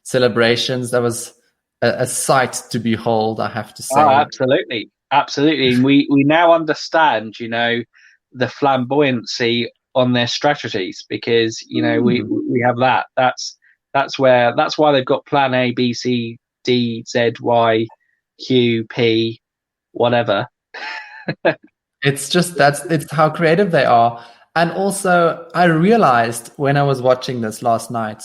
celebrations. That was a sight to behold, I have to say. Oh, absolutely. And we now understand, the flamboyancy on their strategies, because, we have that. That's why they've got plan A, B, C, D, Z, Y, Q, P, whatever. It's how creative they are. And also, I realized when I was watching this last night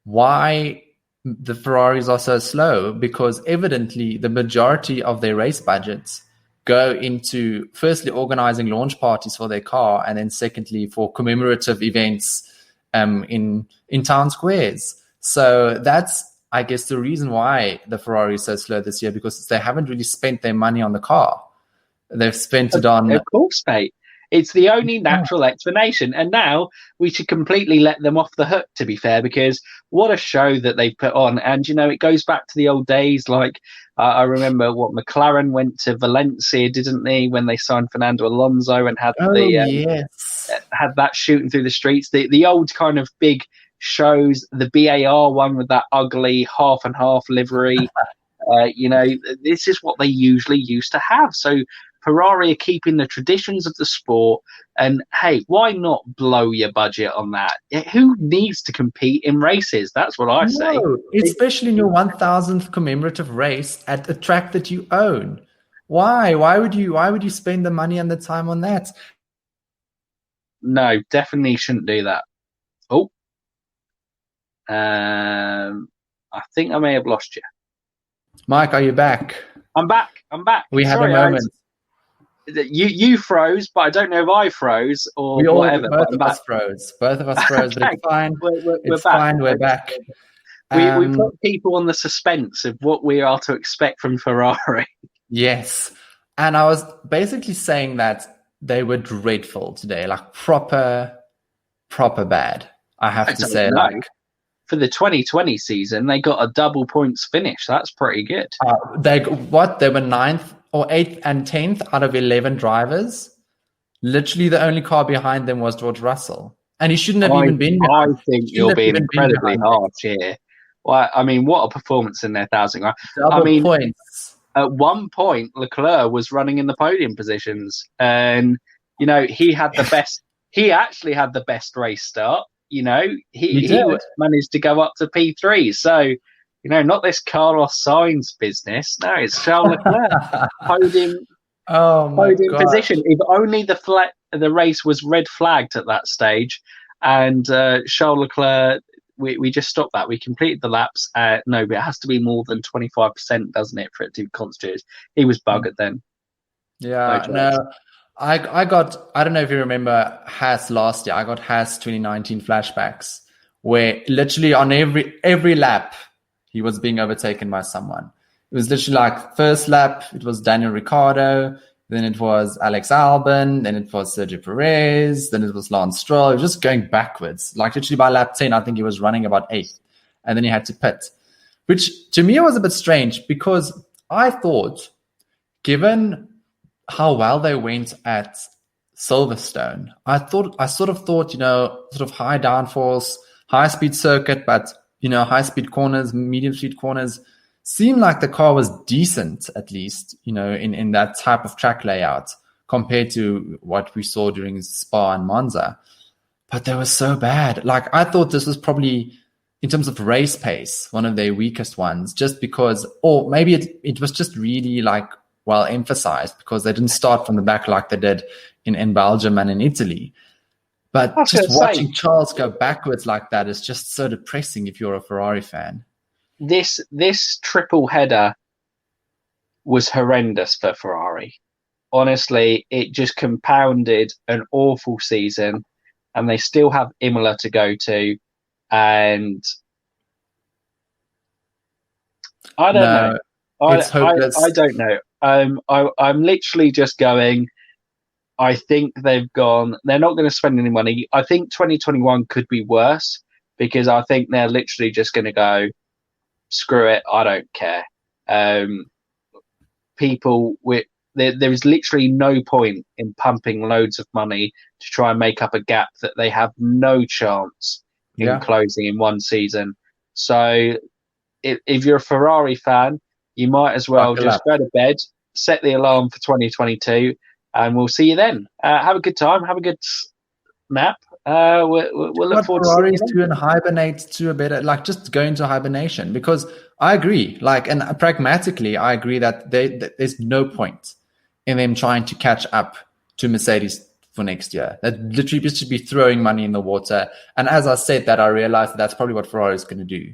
why the Ferraris are so slow, because evidently the majority of their race budgets go into firstly organizing launch parties for their car, and then secondly for commemorative events in town squares. So that's, I guess, the reason why the Ferrari is so slow this year, because they haven't really spent their money on the car. They've spent it on... Of course, mate. It's the only natural explanation. And now we should completely let them off the hook, to be fair, because what a show that they put on. And, you know, it goes back to the old days. Like, I remember McLaren went to Valencia, didn't they, when they signed Fernando Alonso and had had that shooting through the streets. The old kind of big shows, the BAR one with that ugly half and half livery. You know, this is what they usually used to have. So Ferrari are keeping the traditions of the sport, and hey, why not blow your budget on that? Who needs to compete in races? That's what I say. Especially in your 1000th commemorative race at a track that you own. Why would you spend the money and the time on that? No, definitely shouldn't do that. I think I may have lost you. Mike, are you back? I'm back. We had a moment. You froze, but I don't know if I froze or whatever. Both of us froze, but it's fine. We're fine. We're back. We put people on the suspense of what we are to expect from Ferrari. Yes. And I was basically saying that they were dreadful today, like proper bad. I have to say, for the 2020 season, they got a double points finish. That's pretty good. They were 9th or 8th and 10th out of 11 drivers. Literally, the only car behind them was George Russell, and he shouldn't have even been behind. I think you're being incredibly harsh here. Well, I mean, what a performance in their 1,000. Double points. At one point, Leclerc was running in the podium positions, and you know he had the best. He actually had the best race start. You know, he managed to go up to P3. So, you know, not this Carlos Sainz business. No, it's Charles Leclerc podium position. If only the race was red flagged at that stage, and Charles Leclerc, we just stopped that. We completed the laps. No, but it has to be more than 25%, doesn't it, for it to constitute? He was buggered then. Yeah, no. I don't know if you remember Haas last year. I got Haas 2019 flashbacks where literally on every lap he was being overtaken by someone. It was literally like first lap it was Daniel Ricciardo, then it was Alex Albon, then it was Sergio Perez, then it was Lance Stroll. It was just going backwards. Like literally by lap 10, I think he was running about 8th, and then he had to pit, which to me was a bit strange because I thought, given how well they went at Silverstone, I sort of thought, you know, sort of high downforce, high speed circuit, but you know, high speed corners, medium speed corners seemed like the car was decent, at least, you know, in that type of track layout compared to what we saw during Spa and Monza. But they were so bad. Like I thought this was probably, in terms of race pace, one of their weakest ones, just because, or maybe it was just really like well emphasized because they didn't start from the back like they did in Belgium and in Italy. But just watching Charles go backwards like that is just so depressing if you're a Ferrari fan. This triple header was horrendous for Ferrari. Honestly, it just compounded an awful season, and they still have Imola to go to, and I don't know. It's hopeless. I don't know. I'm literally just going, I think they're not going to spend any money. I think 2021 could be worse because I think they're literally just going to go, screw it, I don't care. There is literally no point in pumping loads of money to try and make up a gap that they have no chance in closing in one season. So if you're a Ferrari fan, you might as well just go to bed, set the alarm for 2022, and we'll see you then. Have a good time. Have a good nap. We'll look forward to Ferraris to and hibernate to a better, like just go into hibernation, because I agree, like, and pragmatically, I agree that there's no point in them trying to catch up to Mercedes for next year. That literally just should be throwing money in the water. And as I said that, I realized that's probably what Ferrari is going to do,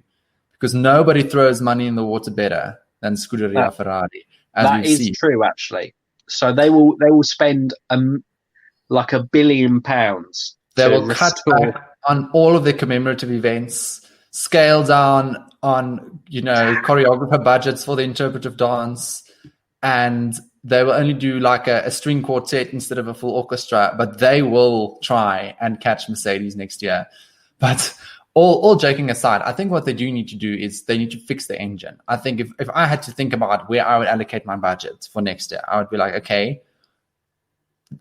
because nobody throws money in the water better than Scuderia Ferrari. That is true, actually. So they will spend like £1 billion. They will cut back on all of their commemorative events, scale down on, choreographer budgets for the interpretive dance, and they will only do like a string quartet instead of a full orchestra, but they will try and catch Mercedes next year. But all joking aside, I think what they do need to do is they need to fix the engine. I think if I had to think about where I would allocate my budget for next year, I would be like, okay,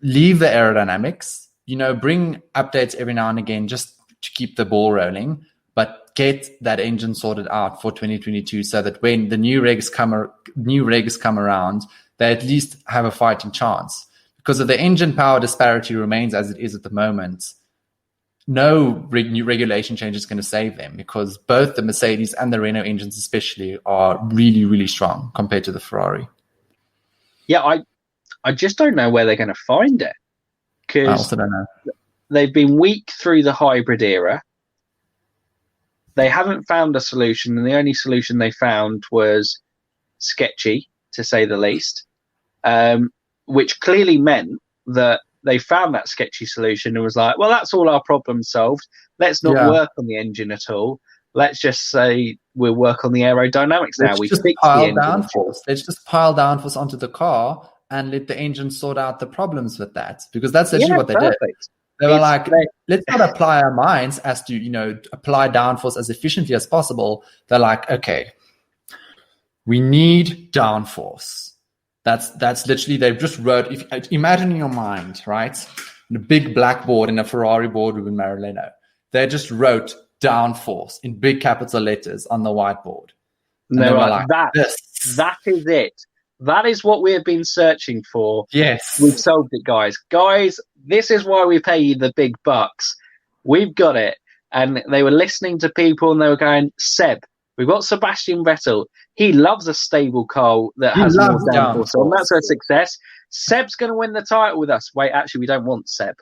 leave the aerodynamics, bring updates every now and again just to keep the ball rolling, but get that engine sorted out for 2022 so that when the new regs come around, they at least have a fighting chance. Because if the engine power disparity remains as it is at the moment, no new regulation change is going to save them, because both the Mercedes and the Renault engines especially are really, really strong compared to the Ferrari. Yeah, I just don't know where they're going to find it. I also don't know. They've been weak through the hybrid era. They haven't found a solution, and the only solution they found was sketchy, to say the least, which clearly meant that they found that sketchy solution and was like, well, that's all our problem solved. Let's not work on the engine at all. Let's just say we'll work on the aerodynamics now. We fixed the engine. Let's just pile downforce onto the car and let the engine sort out the problems with that, because that's actually what they did. They were like, let's not apply our minds as to, apply downforce as efficiently as possible. They're like, okay, we need downforce. That's literally, they've just wrote, imagine in your mind, right? On a big blackboard in a Ferrari boardroom in Maranello, they just wrote downforce in big capital letters on the whiteboard. And they were like, that is it. That is what we have been searching for. Yes. We've solved it, guys. Guys, this is why we pay you the big bucks. We've got it. And they were listening to people and they were going, Seb, we've got Sebastian Vettel. He loves a stable car that has more downforce. So that's a success. Seb's going to win the title with us. Wait, actually, we don't want Seb.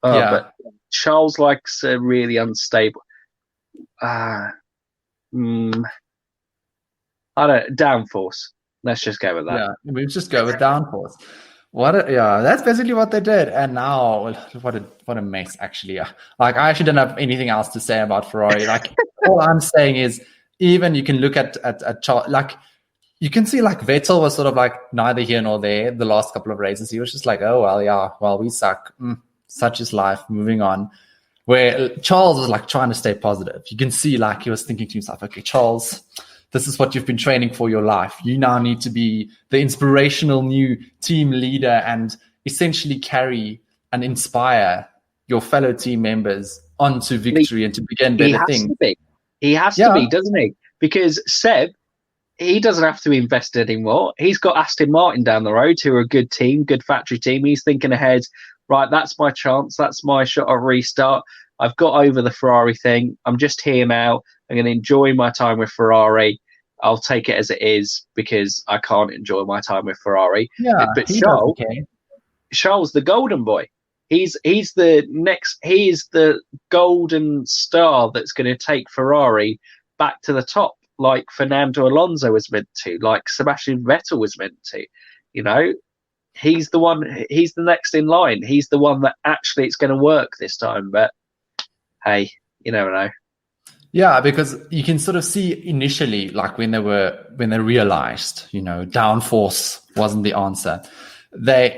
But Charles likes a really unstable. I don't downforce. Let's just go with that. Yeah, we just go with downforce. That's basically what they did. And now, what a mess, actually. Like, I actually don't have anything else to say about Ferrari. Like, all I'm saying is, even you can look at Charles, like, you can see, like, Vettel was sort of like neither here nor there the last couple of races. He was just like, we suck. Such is life, moving on. Where Charles was like trying to stay positive. You can see, like, he was thinking to himself, okay, Charles, this is what you've been training for your life. You now need to be the inspirational new team leader and essentially carry and inspire your fellow team members onto victory and to begin better things. He has to be, doesn't he? Because Seb, he doesn't have to invest anymore. He's got Aston Martin down the road, who are a good team, good factory team. He's thinking ahead, right, that's my chance. That's my shot of restart. I've got over the Ferrari thing. I'm just here now. I'm going to enjoy my time with Ferrari. I'll take it as it is because I can't enjoy my time with Ferrari. Yeah, but Charles, the golden boy. He's the golden star that's going to take Ferrari back to the top, like Fernando Alonso was meant to, like Sebastian Vettel was meant to. He's the one. He's the next in line. He's the one that actually it's going to work this time. But hey, you never know. Yeah, because you can sort of see initially, like when they realized, downforce wasn't the answer.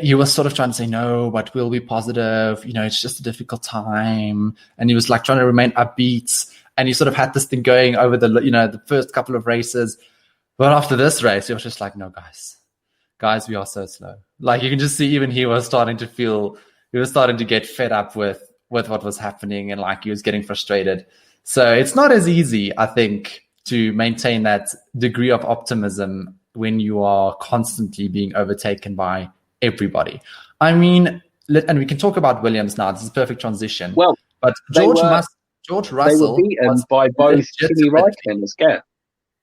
He was sort of trying to say, no, but we'll be positive. It's just a difficult time. And he was like trying to remain upbeat. And he sort of had this thing going over the first couple of races. But after this race, he was just like, no, guys, we are so slow. Like, you can just see even he was starting to get fed up with what was happening, and like he was getting frustrated. So it's not as easy, I think, to maintain that degree of optimism when you are constantly being overtaken by everybody. I mean, and we can talk about Williams now. This is a perfect transition. Well, but George Russell they were beaten by both Kimi Raikkonen as well.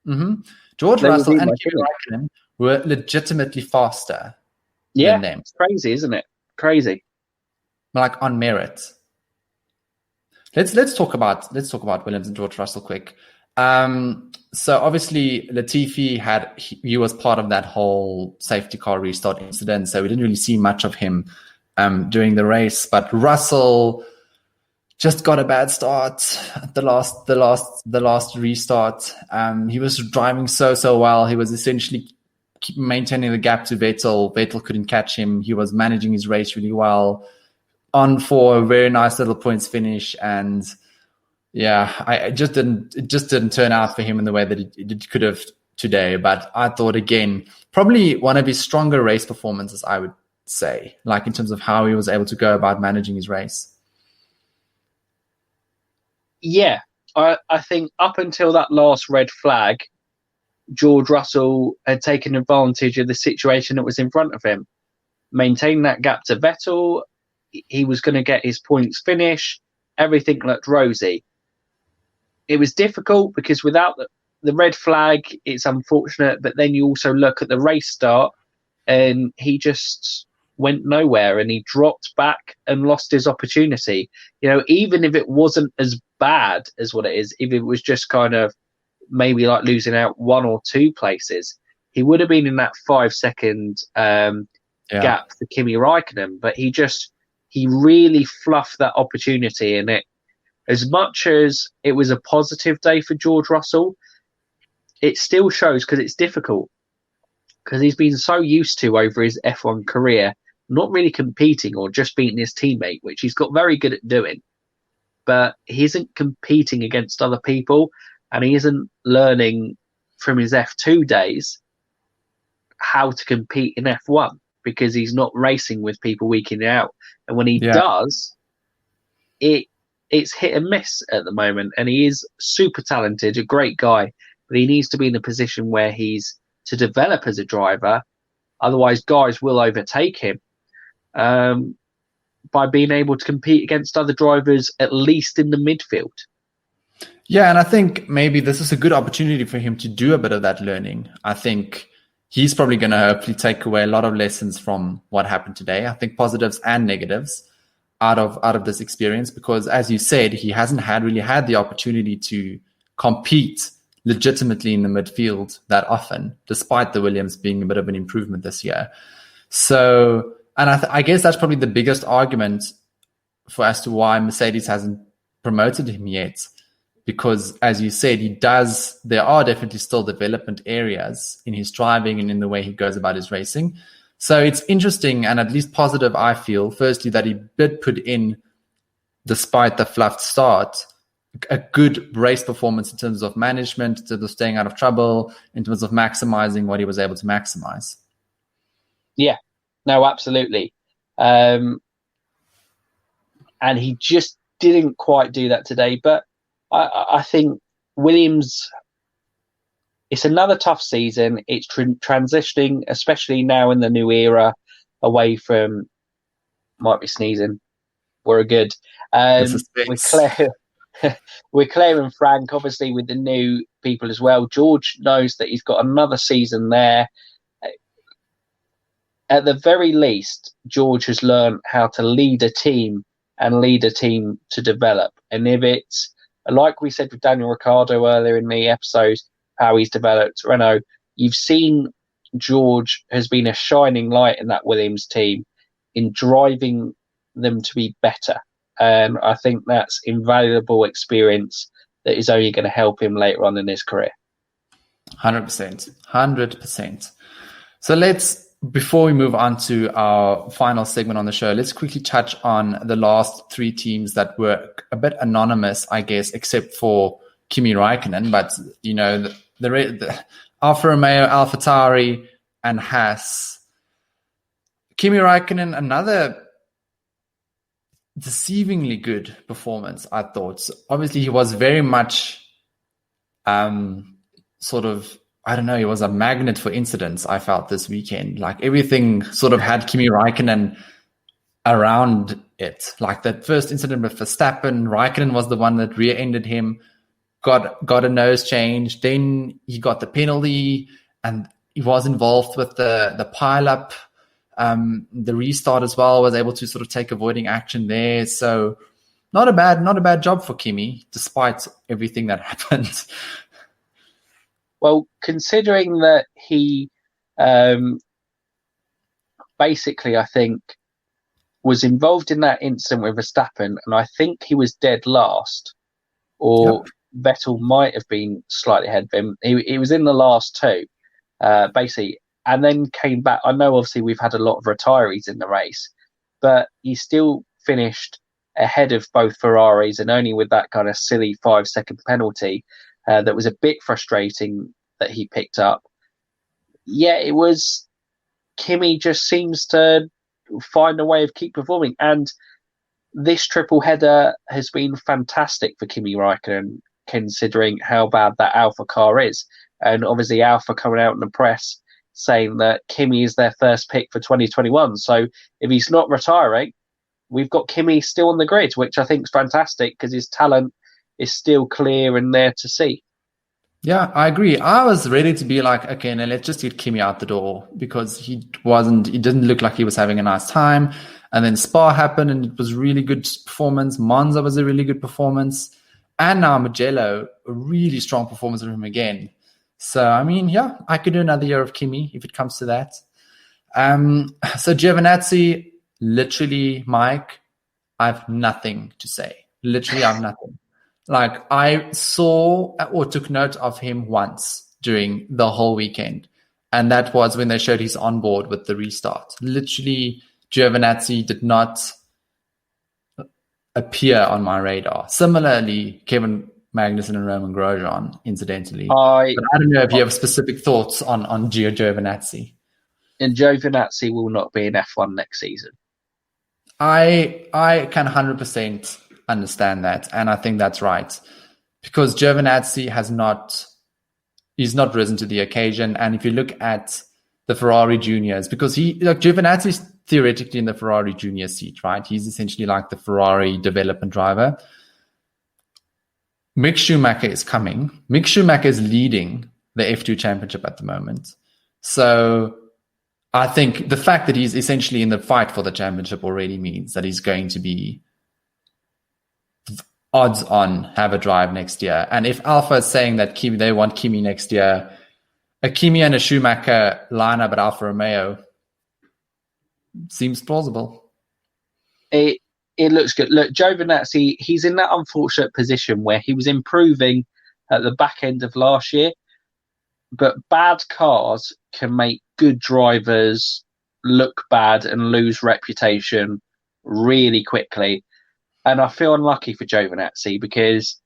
Mm-hmm. George Russell and Kimi Raikkonen were legitimately faster Yeah, than them. it's crazy, isn't it? Crazy. Like on merit. Let's talk about Williams and George Russell quick. So obviously Latifi he was part of that whole safety car restart incident, so we didn't really see much of him during the race. But Russell just got a bad start at the last restart. He was driving so well. He was essentially maintaining the gap to Vettel. Vettel couldn't catch him. He was managing his race really well, on for a very nice little points finish. And yeah, it just didn't turn out for him in the way that it could have today. But I thought, again, probably one of his stronger race performances, I would say, like in terms of how he was able to go about managing his race. Yeah, I think up until that last red flag, George Russell had taken advantage of the situation that was in front of him, maintained that gap to Vettel. He was going to get his points finish. Everything looked rosy. It was difficult because without the red flag, it's unfortunate. But then you also look at the race start, and he just went nowhere, and he dropped back and lost his opportunity. You know, even if it wasn't as bad as what it is, if it was just kind of maybe like losing out 1 or 2 places, he would have been in that 5-second gap for Kimi Raikkonen. But he really fluffed that opportunity. And as much as it was a positive day for George Russell, it still shows, because it's difficult, because he's been so used to over his F1 career not really competing or just beating his teammate, which he's got very good at doing. But he isn't competing against other people, and he isn't learning from his F2 days how to compete in F1, because he's not racing with people week in and out. And when he does, it's hit and miss at the moment. And he is super talented, a great guy, but he needs to be in a position where he's to develop as a driver. Otherwise, guys will overtake him by being able to compete against other drivers, at least in the midfield. Yeah, and I think maybe this is a good opportunity for him to do a bit of that learning. I think he's probably going to hopefully take away a lot of lessons from what happened today. I think positives and negatives out of this experience, because as you said, he hasn't really had the opportunity to compete legitimately in the midfield that often, despite the Williams being a bit of an improvement this year. So, and I guess that's probably the biggest argument as to why Mercedes hasn't promoted him yet. Because as you said, there are definitely still development areas in his driving and in the way he goes about his racing. So it's interesting and at least positive, I feel, firstly, that he did put in, despite the fluffed start, a good race performance in terms of management, in terms of staying out of trouble, in terms of maximizing what he was able to maximize. Yeah. No, absolutely. And he just didn't quite do that today. But I think Williams, it's another tough season. It's transitioning, especially now in the new era, away from, might be sneezing, we're good. With Claire and Frank, obviously with the new people as well. George knows that he's got another season there. At the very least, George has learned how to lead a team and lead a team to develop. And if it's, like we said with Daniel Ricciardo earlier in the episode, how he's developed Renault, you've seen George has been a shining light in that Williams team in driving them to be better. And I think that's invaluable experience that is only going to help him later on in his career. 100%. So before we move on to our final segment on the show, let's quickly touch on the last 3 teams that were a bit anonymous, I guess, except for Kimi Raikkonen. But, you know, the Alfa Romeo, AlphaTauri, and Haas. Kimi Raikkonen, another deceivingly good performance, I thought. So obviously, he was very much he was a magnet for incidents, I felt, this weekend. Like, everything sort of had Kimi Raikkonen around it. Like that first incident with Verstappen, Raikkonen was the one that rear-ended him, got a nose change. Then he got the penalty, and he was involved with the pile-up The restart as well, was able to sort of take avoiding action there. So not a bad job for Kimi, despite everything that happened. Well, considering that he basically, I think, was involved in that incident with Verstappen, and I think he was dead last, or Vettel might have been slightly ahead of him. He was in the last two, basically, and then came back. I know, obviously, we've had a lot of retirees in the race, but he still finished ahead of both Ferraris, and only with that kind of silly 5-second penalty that was a bit frustrating that he picked up. Yeah, it was. Kimi just seems to find a way of keep performing, and this triple header has been fantastic for Kimi Raikkonen, considering how bad that Alpha car is. And obviously Alpha coming out in the press saying that Kimi is their first pick for 2021. So if he's not retiring, we've got Kimi still on the grid, which I think is fantastic because his talent is still clear and there to see. Yeah, I agree. I was ready to be like, okay, now let's just get Kimi out the door, because he didn't look like he was having a nice time. And then Spa happened and it was really good performance. Monza was a really good performance. And now Mugello, a really strong performance from him again. So, I mean, yeah, I could do another year of Kimi if it comes to that. So Giovinazzi, literally, Mike, I have nothing to say. Literally, I have nothing. Like, I saw or took note of him once during the whole weekend. And that was when they showed his onboard with the restart. Literally, Giovinazzi did not appear on my radar. Similarly, Kevin Magnussen and Roman Grosjean, incidentally. But I don't know if you have specific thoughts on Giovinazzi. And Giovinazzi will not be in F1 next season. I can 100% understand that, and I think that's right, because Giovinazzi he's not risen to the occasion. And if you look at the Ferrari juniors, because Giovinazzi is theoretically in the Ferrari junior seat, right? He's essentially like the Ferrari development driver. Mick Schumacher is coming. Mick Schumacher is leading the F2 championship at the moment. So I think the fact that he's essentially in the fight for the championship already means that he's going to be odds on have a drive next year. And if Alpha is saying that they want Kimi next year, a Kimi and a Schumacher lineup at Alfa Romeo seems plausible. It looks good. Look, Giovinazzi, he's in that unfortunate position where he was improving at the back end of last year, but bad cars can make good drivers look bad and lose reputation really quickly. And I feel unlucky for Giovinazzi because,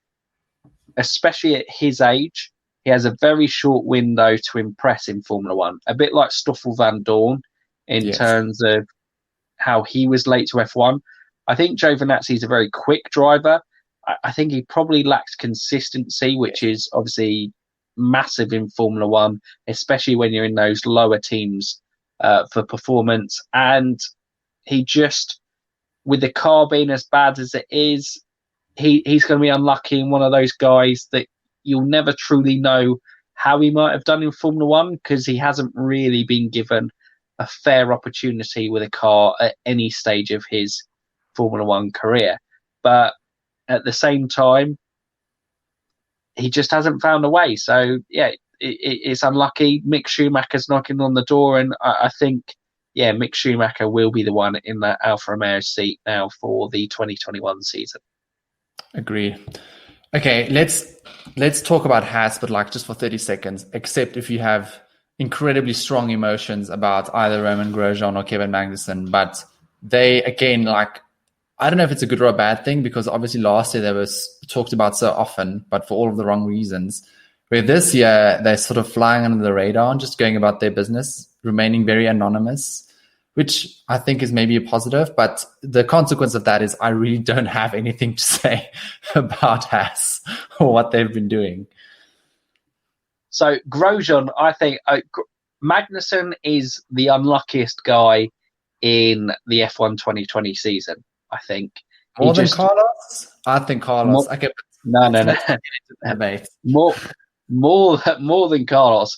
especially at his age, he has a very short window to impress in Formula One. A bit like Stoffel Van Dorn in terms of how he was late to F1. I think Giovinazzi is a very quick driver. I think he probably lacks consistency, which is obviously massive in Formula One, especially when you're in those lower teams for performance. And he just, with the car being as bad as it is, he's going to be unlucky and one of those guys that you'll never truly know how he might have done in Formula One because he hasn't really been given a fair opportunity with a car at any stage of his Formula One career. But at the same time, he just hasn't found a way. So, yeah, it's unlucky. Mick Schumacher's knocking on the door, and I think, yeah, Mick Schumacher will be the one in that Alfa Romeo seat now for the 2021 season. Agree. Okay, let's talk about Haas, but like just for 30 seconds, except if you have incredibly strong emotions about either Roman Grosjean or Kevin Magnussen. But they, again, like, I don't know if it's a good or a bad thing, because obviously last year they were talked about so often, but for all of the wrong reasons. Where this year they're sort of flying under the radar and just going about their business, remaining very anonymous, which I think is maybe a positive. But the consequence of that is I really don't have anything to say about Haas or what they've been doing. So Grosjean, I think Magnussen is the unluckiest guy in the F1 2020 season. I think more than Carlos. I think Carlos. No. More than Carlos.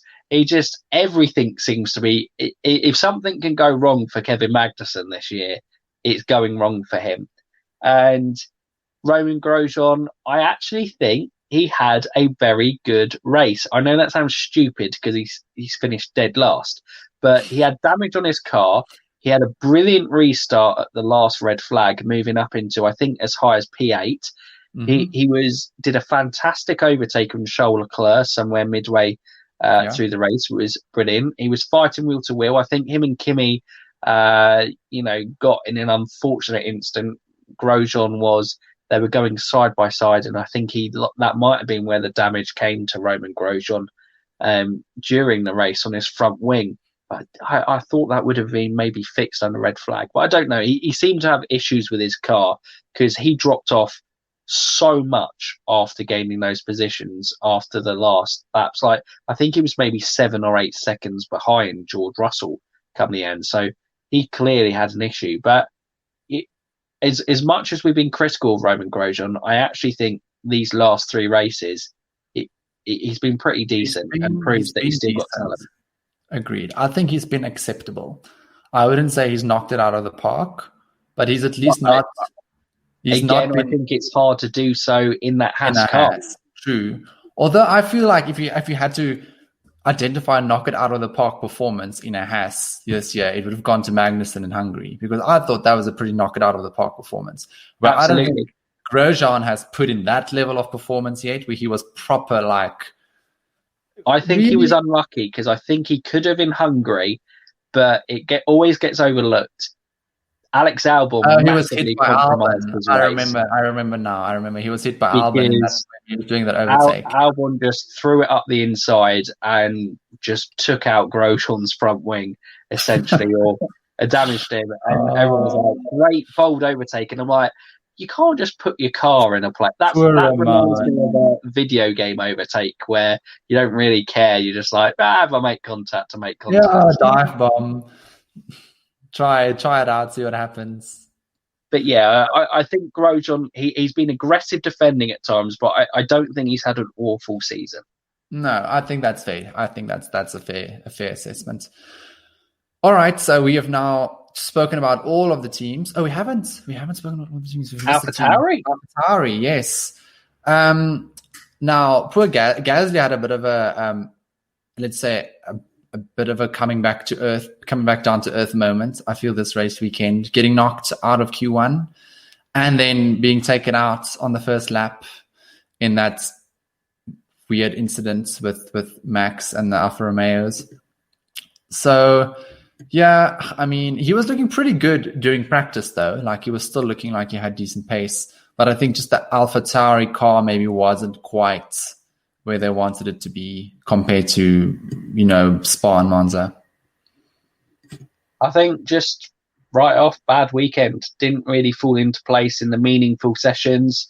everything seems to be, if something can go wrong for Kevin Magnussen this year, it's going wrong for him. And Romain Grosjean, I actually think he had a very good race. I know that sounds stupid because he's finished dead last, but he had damage on his car. He had a brilliant restart at the last red flag, moving up into, I think, as high as P8. Mm-hmm. He did a fantastic overtake on Charles Leclerc somewhere midway through the race. It was brilliant. He was fighting wheel to wheel. I think him and Kimi, got in an unfortunate instant. Grosjean they were going side by side, and I think that might have been where the damage came to Romain Grosjean during the race on his front wing. But I thought that would have been maybe fixed on the red flag. But I don't know. He seemed to have issues with his car because he dropped off so much after gaining those positions after the last laps. Like, I think he was maybe 7 or 8 seconds behind George Russell come the end. So he clearly had an issue. But as much as we've been critical of Romain Grosjean, I actually think these last 3 races, he's been pretty decent and proves that he's still got talent. Agreed. I think he's been acceptable. I wouldn't say he's knocked it out of the park, but he's at least not. I think it's hard to do so in that Haas car. True. Although I feel like if you had to identify and knock it out of the park performance in a Haas this year, it would have gone to Magnussen in Hungary, because I thought that was a pretty knock it out of the park performance. But absolutely. I don't think Grosjean has put in that level of performance yet, where he was proper I think he was unlucky because I think he could have in Hungary, but it always gets overlooked. Alex Albon he was hit by Albon. I remember now. I remember he was hit by Albon. That's when he was doing that overtake. Albon just threw it up the inside and just took out Grosjean's front wing, essentially, or damaged him. And everyone was like, great, bold overtake. And I'm like, you can't just put your car in a place. That reminds me of a video game overtake where you don't really care. You're just like, if I make contact, to make contact. Yeah, dive bomb. Try it out, see what happens. But yeah, I think Grosjean, he's been aggressive defending at times, but I don't think he's had an awful season. No, I think that's fair. I think that's a fair assessment. All right, so we have now spoken about all of the teams. Oh, we haven't spoken about all the teams. AlphaTauri, yes. Now, poor Gasly had a bit of a, let's say, a bit of a coming back down to earth moment. I feel this race weekend, getting knocked out of Q1 and then being taken out on the first lap in that weird incident with Max and the Alfa Romeos. So, yeah, I mean, he was looking pretty good during practice, though. Like, he was still looking like he had decent pace. But I think just the AlphaTauri car maybe wasn't quite where they wanted it to be compared to, Spa and Monza. I think just right off, bad weekend. Didn't really fall into place in the meaningful sessions.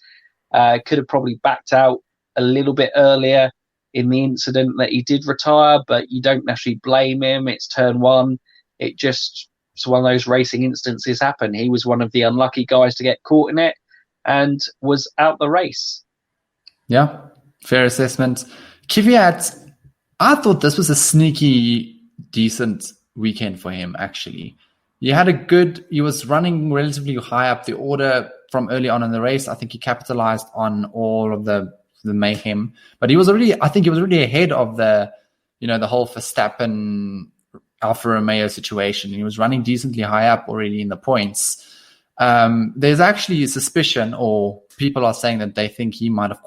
Could have probably backed out a little bit earlier in the incident that he did retire, but you don't actually blame him. It's turn 1. It's one of those racing instances happen. He was one of the unlucky guys to get caught in it and was out the race. Yeah, fair assessment. Kvyat, I thought this was a sneaky, decent weekend for him, actually. He was running relatively high up the order from early on in the race. I think he capitalized on all of the mayhem, but he was already ahead of the whole Verstappen Alfa Romeo situation. He was running decently high up already in the points. There's actually a suspicion, or people are saying that they think he might have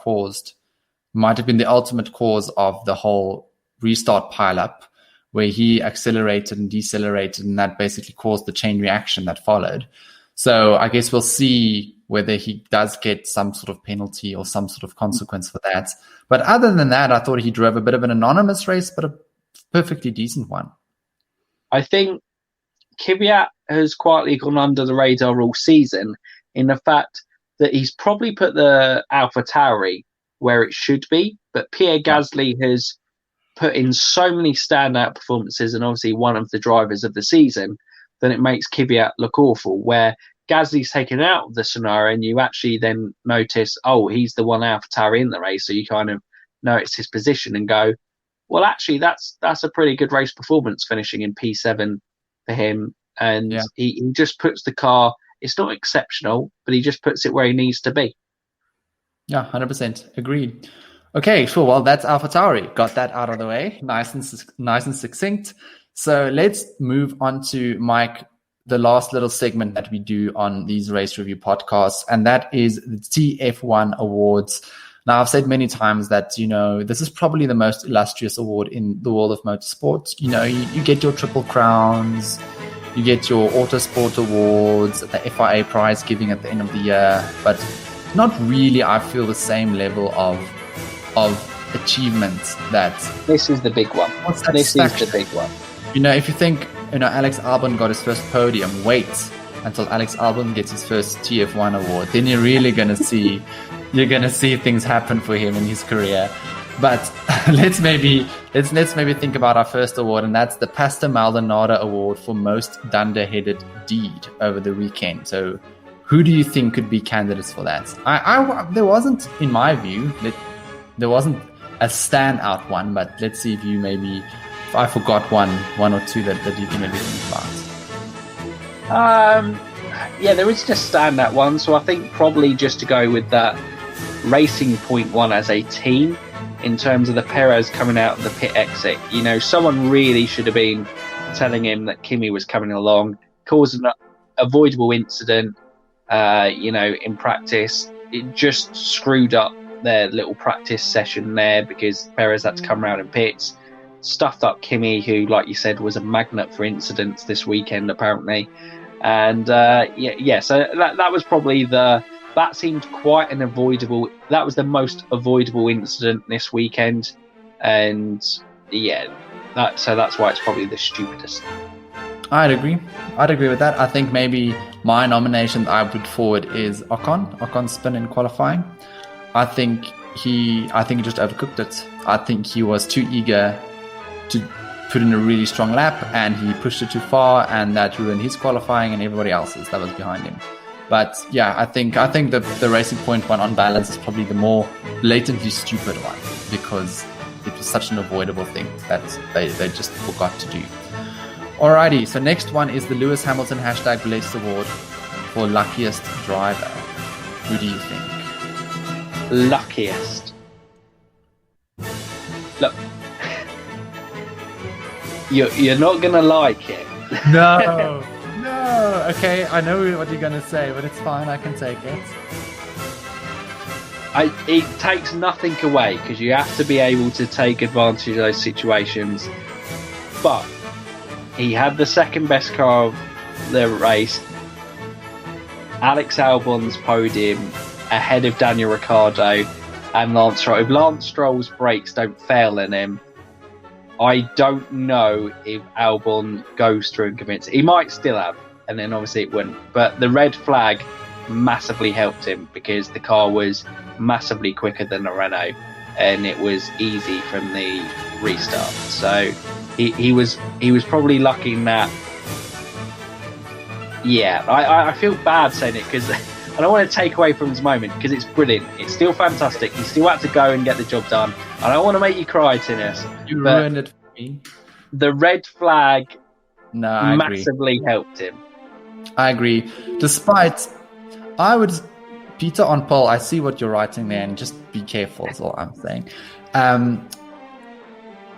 been the ultimate cause of the whole restart pileup, where he accelerated and decelerated, and that basically caused the chain reaction that followed. So I guess we'll see whether he does get some sort of penalty or some sort of consequence for that. But other than that, I thought he drove a bit of an anonymous race, but a perfectly decent one. I think Kvyat has quietly gone under the radar all season in the fact that he's probably put the AlphaTauri where it should be, but Pierre Gasly has put in so many standout performances and obviously one of the drivers of the season that it makes Kvyat look awful, where Gasly's taken out of the scenario and you actually then notice, he's the one AlphaTauri in the race, so you kind of notice his position and go, well, actually, that's a pretty good race performance, finishing in P7 for him. And he just puts the car, it's not exceptional, but he just puts it where he needs to be. Yeah, 100%. Agreed. Okay, sure. Well, that's AlphaTauri. Got that out of the way. Nice and succinct. So let's move on to, Mike, the last little segment that we do on these race review podcasts, and that is the Tf1 Awards. Now, I've said many times that, this is probably the most illustrious award in the world of motorsports. You get your Triple Crowns, you get your Autosport Awards, the FIA prize giving at the end of the year, but not really, I feel, the same level of achievement that... This is the big one. This is the big one. If you think, Alex Albon got his first podium, wait until Alex Albon gets his first TF1 award. Then you're really going to see... You're going to see things happen for him in his career. But let's maybe think about our first award, and that's the Pastor Maldonado Award for most dunderheaded deed over the weekend. So who do you think could be candidates for that? There wasn't, in my view, there wasn't a standout one, but let's see if I forgot one or two that you can maybe think about. Yeah, there is just standout one. So I think probably just to go with that Racing Point one as a team, in terms of the Perez coming out of the pit exit. Someone really should have been telling him that Kimi was coming along, caused an avoidable incident, in practice. It just screwed up their little practice session there because Perez had to come around in pits. Stuffed up Kimi, who, like you said, was a magnet for incidents this weekend, apparently. And, so that was probably that seemed quite an avoidable... That was the most avoidable incident this weekend. And, that's why it's probably the stupidest. I'd agree with that. I think maybe my nomination I put forward is Ocon's spin in qualifying. I think he just overcooked it. I think he was too eager to put in a really strong lap, and he pushed it too far, and that ruined his qualifying and everybody else's that was behind him. But yeah, I think the Racing Point one on balance is probably the more blatantly stupid one, because it was such an avoidable thing that they just forgot to do. Alrighty, so next one is the Lewis Hamilton #Blessed Award for luckiest driver. Who do you think? Luckiest. Look, you're not gonna like it. No. Okay, I know what you're gonna say, but it's fine. I can take it. It takes nothing away, because you have to be able to take advantage of those situations. But he had the second best car of the race. Alex Albon's podium ahead of Daniel Ricciardo and Lance Stroll. If Lance Stroll's brakes don't fail in him, I don't know if Albon goes through and commits. He might still have, and then obviously it wouldn't. But the red flag massively helped him, because the car was massively quicker than the Renault, and it was easy from the restart. So he was probably lucky in that. Yeah, I feel bad saying it, because I don't want to take away from his moment, because it's brilliant. It's still fantastic. He still had to go and get the job done. I don't want to make you cry, Tinus. You ruined it for me. The red flag I massively agree. Helped him. I agree. Peter on pole, I see what you're writing there, and just be careful is all I'm saying.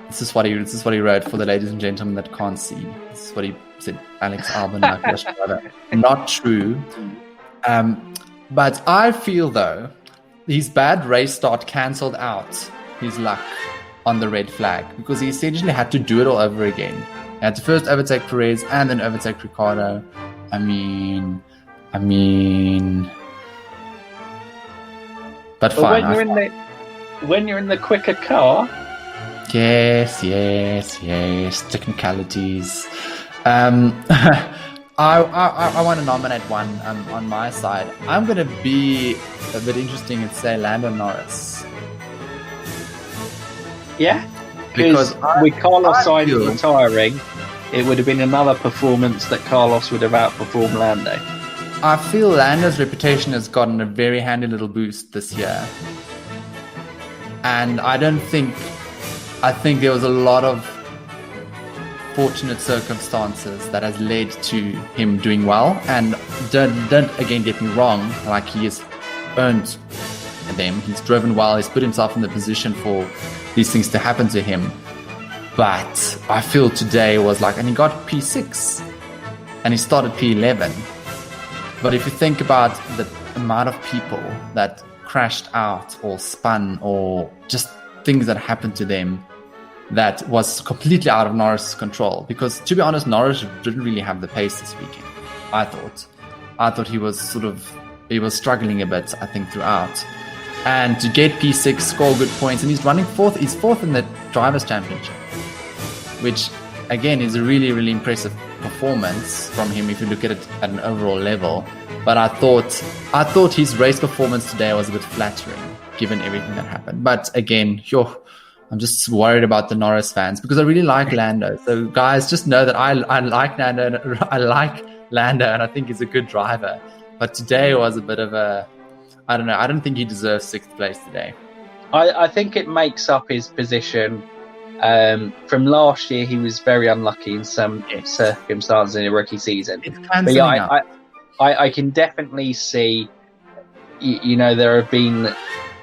This is what he wrote for the ladies and gentlemen that can't see. This is what he said, Alex Albon, luckiest driver. Not true. But I feel, though, his bad race start cancelled out his luck on the red flag, because he essentially had to do it all over again. He had to first overtake Perez and then overtake Ricciardo. I mean, but fine. When you're in the quicker car. Yes. Technicalities. I want to nominate one on my side. I'm going to be a bit interesting and say Lando Norris. Yeah? Because with Carlos Sainz retiring, it would have been another performance that Carlos would have outperformed Lando. I feel Lando's reputation has gotten a very handy little boost this year. And I don't think I think there was a lot of fortunate circumstances that has led to him doing well. And don't again get me wrong, like he has earned them. He's driven well. He's put himself in the position for these things to happen to him. But I feel today was like, and he got P6 and he started P11. But if you think about the amount of people that crashed out or spun or just things that happened to them, that was completely out of Norris' control. Because to be honest, Norris didn't really have the pace this weekend. I thought he was struggling a bit, I think, throughout. And to get P6, score good points, and he's running fourth. He's fourth in the Drivers' Championship, which again is a really, really impressive performance from him if you look at it at an overall level. But I thought his race performance today was a bit flattering, given everything that happened. But again, I'm just worried about the Norris fans because I really like Lando. So guys, just know that I like Lando. I like Lando, and I think he's a good driver. But today was a bit of I don't know. I don't think he deserves 6th place today. I think it makes up his position. From last year, he was very unlucky in some circumstances in a rookie season. But yeah, I can definitely see, there have been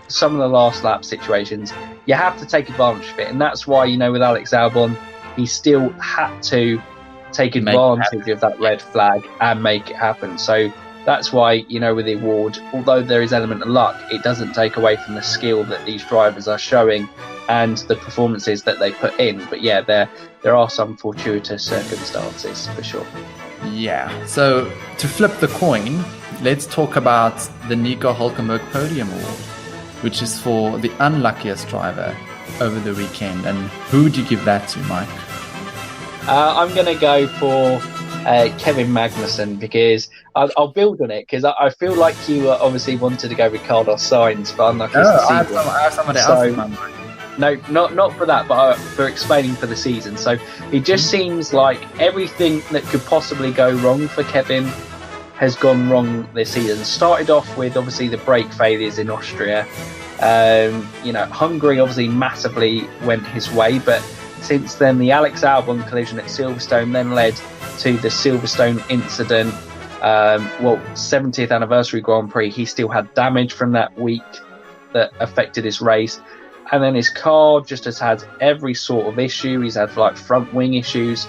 some of the last lap situations. You have to take advantage of it. And that's why, with Alex Albon, he still had to take advantage of that red flag and make it happen. So that's why, with the award, although there is element of luck, it doesn't take away from the skill that these drivers are showing and the performances that they put in. But yeah, there are some fortuitous circumstances for sure. Yeah. So to flip the coin, let's talk about the Nico Hülkenberg Podium Award, which is for the unluckiest driver over the weekend. And who would you give that to, Mike? I'm going to go for Kevin Magnussen, because I'll build on it, because I feel like you obviously wanted to go with Carlos Sainz for unluckiest season. I have somebody else in my mind. No, not for that, but for explaining for the season. So it just seems like everything that could possibly go wrong for Kevin has gone wrong this season. Started off with obviously the brake failures in Austria. Hungary obviously massively went his way, but since then the Alex Albon collision at Silverstone then led to the Silverstone incident. 70th anniversary Grand Prix. He still had damage from that week that affected his race. And then his car just has had every sort of issue. He's had like front wing issues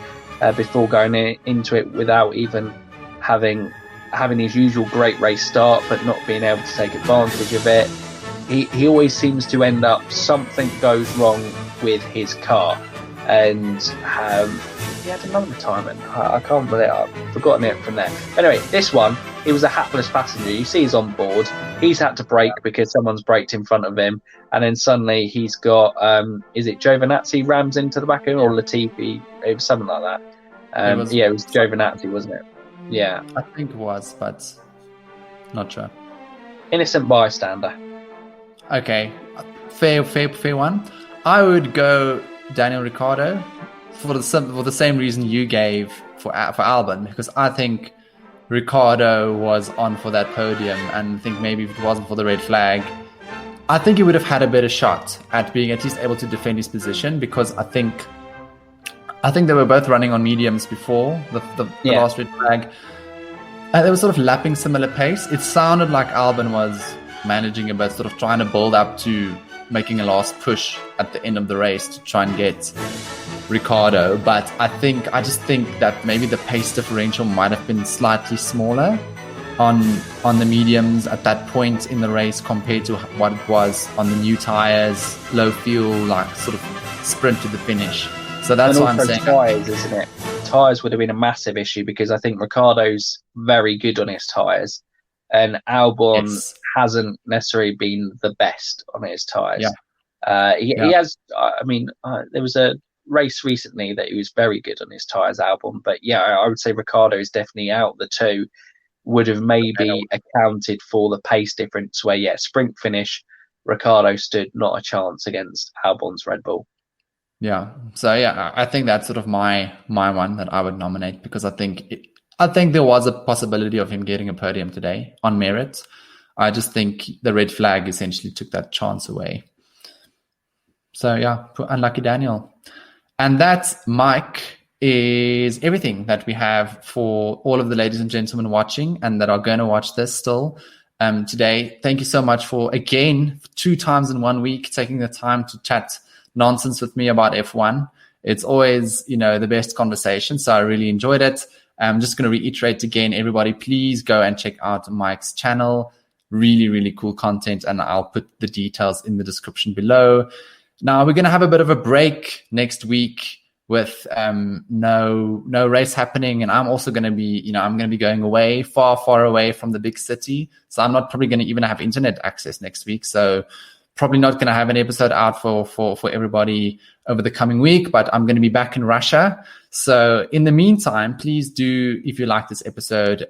before going into it, without even having his usual great race start, but not being able to take advantage of it. He always seems to end up, something goes wrong with his car. And he had another retirement. I can't believe it. I've forgotten it from there. Anyway, this one, he was a hapless passenger. You see he's on board. He's had to brake because someone's braked in front of him. And then suddenly he's got, is it Giovinazzi rams into the back of him, or Latifi? It was something like that. It was Giovinazzi, wasn't it? Yeah. I think it was, but not sure. Innocent bystander. Okay. Fair one. I would go Daniel Ricciardo for the same reason you gave for Albon, because I think Ricciardo was on for that podium, and I think maybe if it wasn't for the red flag, I think he would have had a better shot at being at least able to defend his position, because I think they were both running on mediums before the last red flag. They were sort of lapping similar pace. It sounded like Albon was managing a bit, sort of trying to build up to making a last push at the end of the race to try and get Ricciardo. But I just think that maybe the pace differential might have been slightly smaller on the mediums at that point in the race compared to what it was on the new tires, low fuel, like sort of sprint to the finish. So that's what I'm saying. Tyres, isn't it? Tyres would have been a massive issue, because I think Ricciardo's very good on his tyres, and Albon hasn't necessarily been the best on his tyres. He has. There was a race recently that he was very good on his tyres, Albon. But yeah, I would say Ricciardo is definitely out. The two would have maybe accounted for the pace difference. Where sprint finish, Ricciardo stood not a chance against Albon's Red Bull. Yeah. So I think that's sort of my one that I would nominate, because I think there was a possibility of him getting a podium today on merit. I just think the red flag essentially took that chance away. So yeah, unlucky Daniel. And that, Mike, is everything that we have for all of the ladies and gentlemen watching and that are going to watch this still today. Thank you so much for, again, 2 times in 1 week, taking the time to chat nonsense with me about F1. It's always, the best conversation. So I really enjoyed it. I'm just going to reiterate again, everybody, please go and check out Mike's channel. Really, really cool content. And I'll put the details in the description below. Now we're going to have a bit of a break next week with no race happening, and I'm also going to be, I'm going to be going away, far away from the big city. So I'm not probably going to even have internet access next week. So probably not going to have an episode out for everybody over the coming week, but I'm going to be back in Russia. So in the meantime, please do, if you like this episode,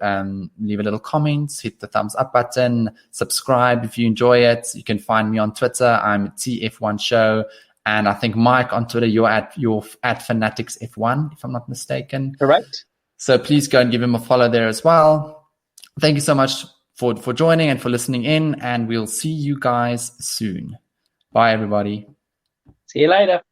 leave a little comment, hit the thumbs up button, subscribe if you enjoy it. You can find me on Twitter. I'm Tf1 Show. And I think, Mike, on Twitter, you're at Fanatics F1, if I'm not mistaken. Correct. So please go and give him a follow there as well. Thank you so much for joining and for listening in, and we'll see you guys soon. Bye, everybody. See you later.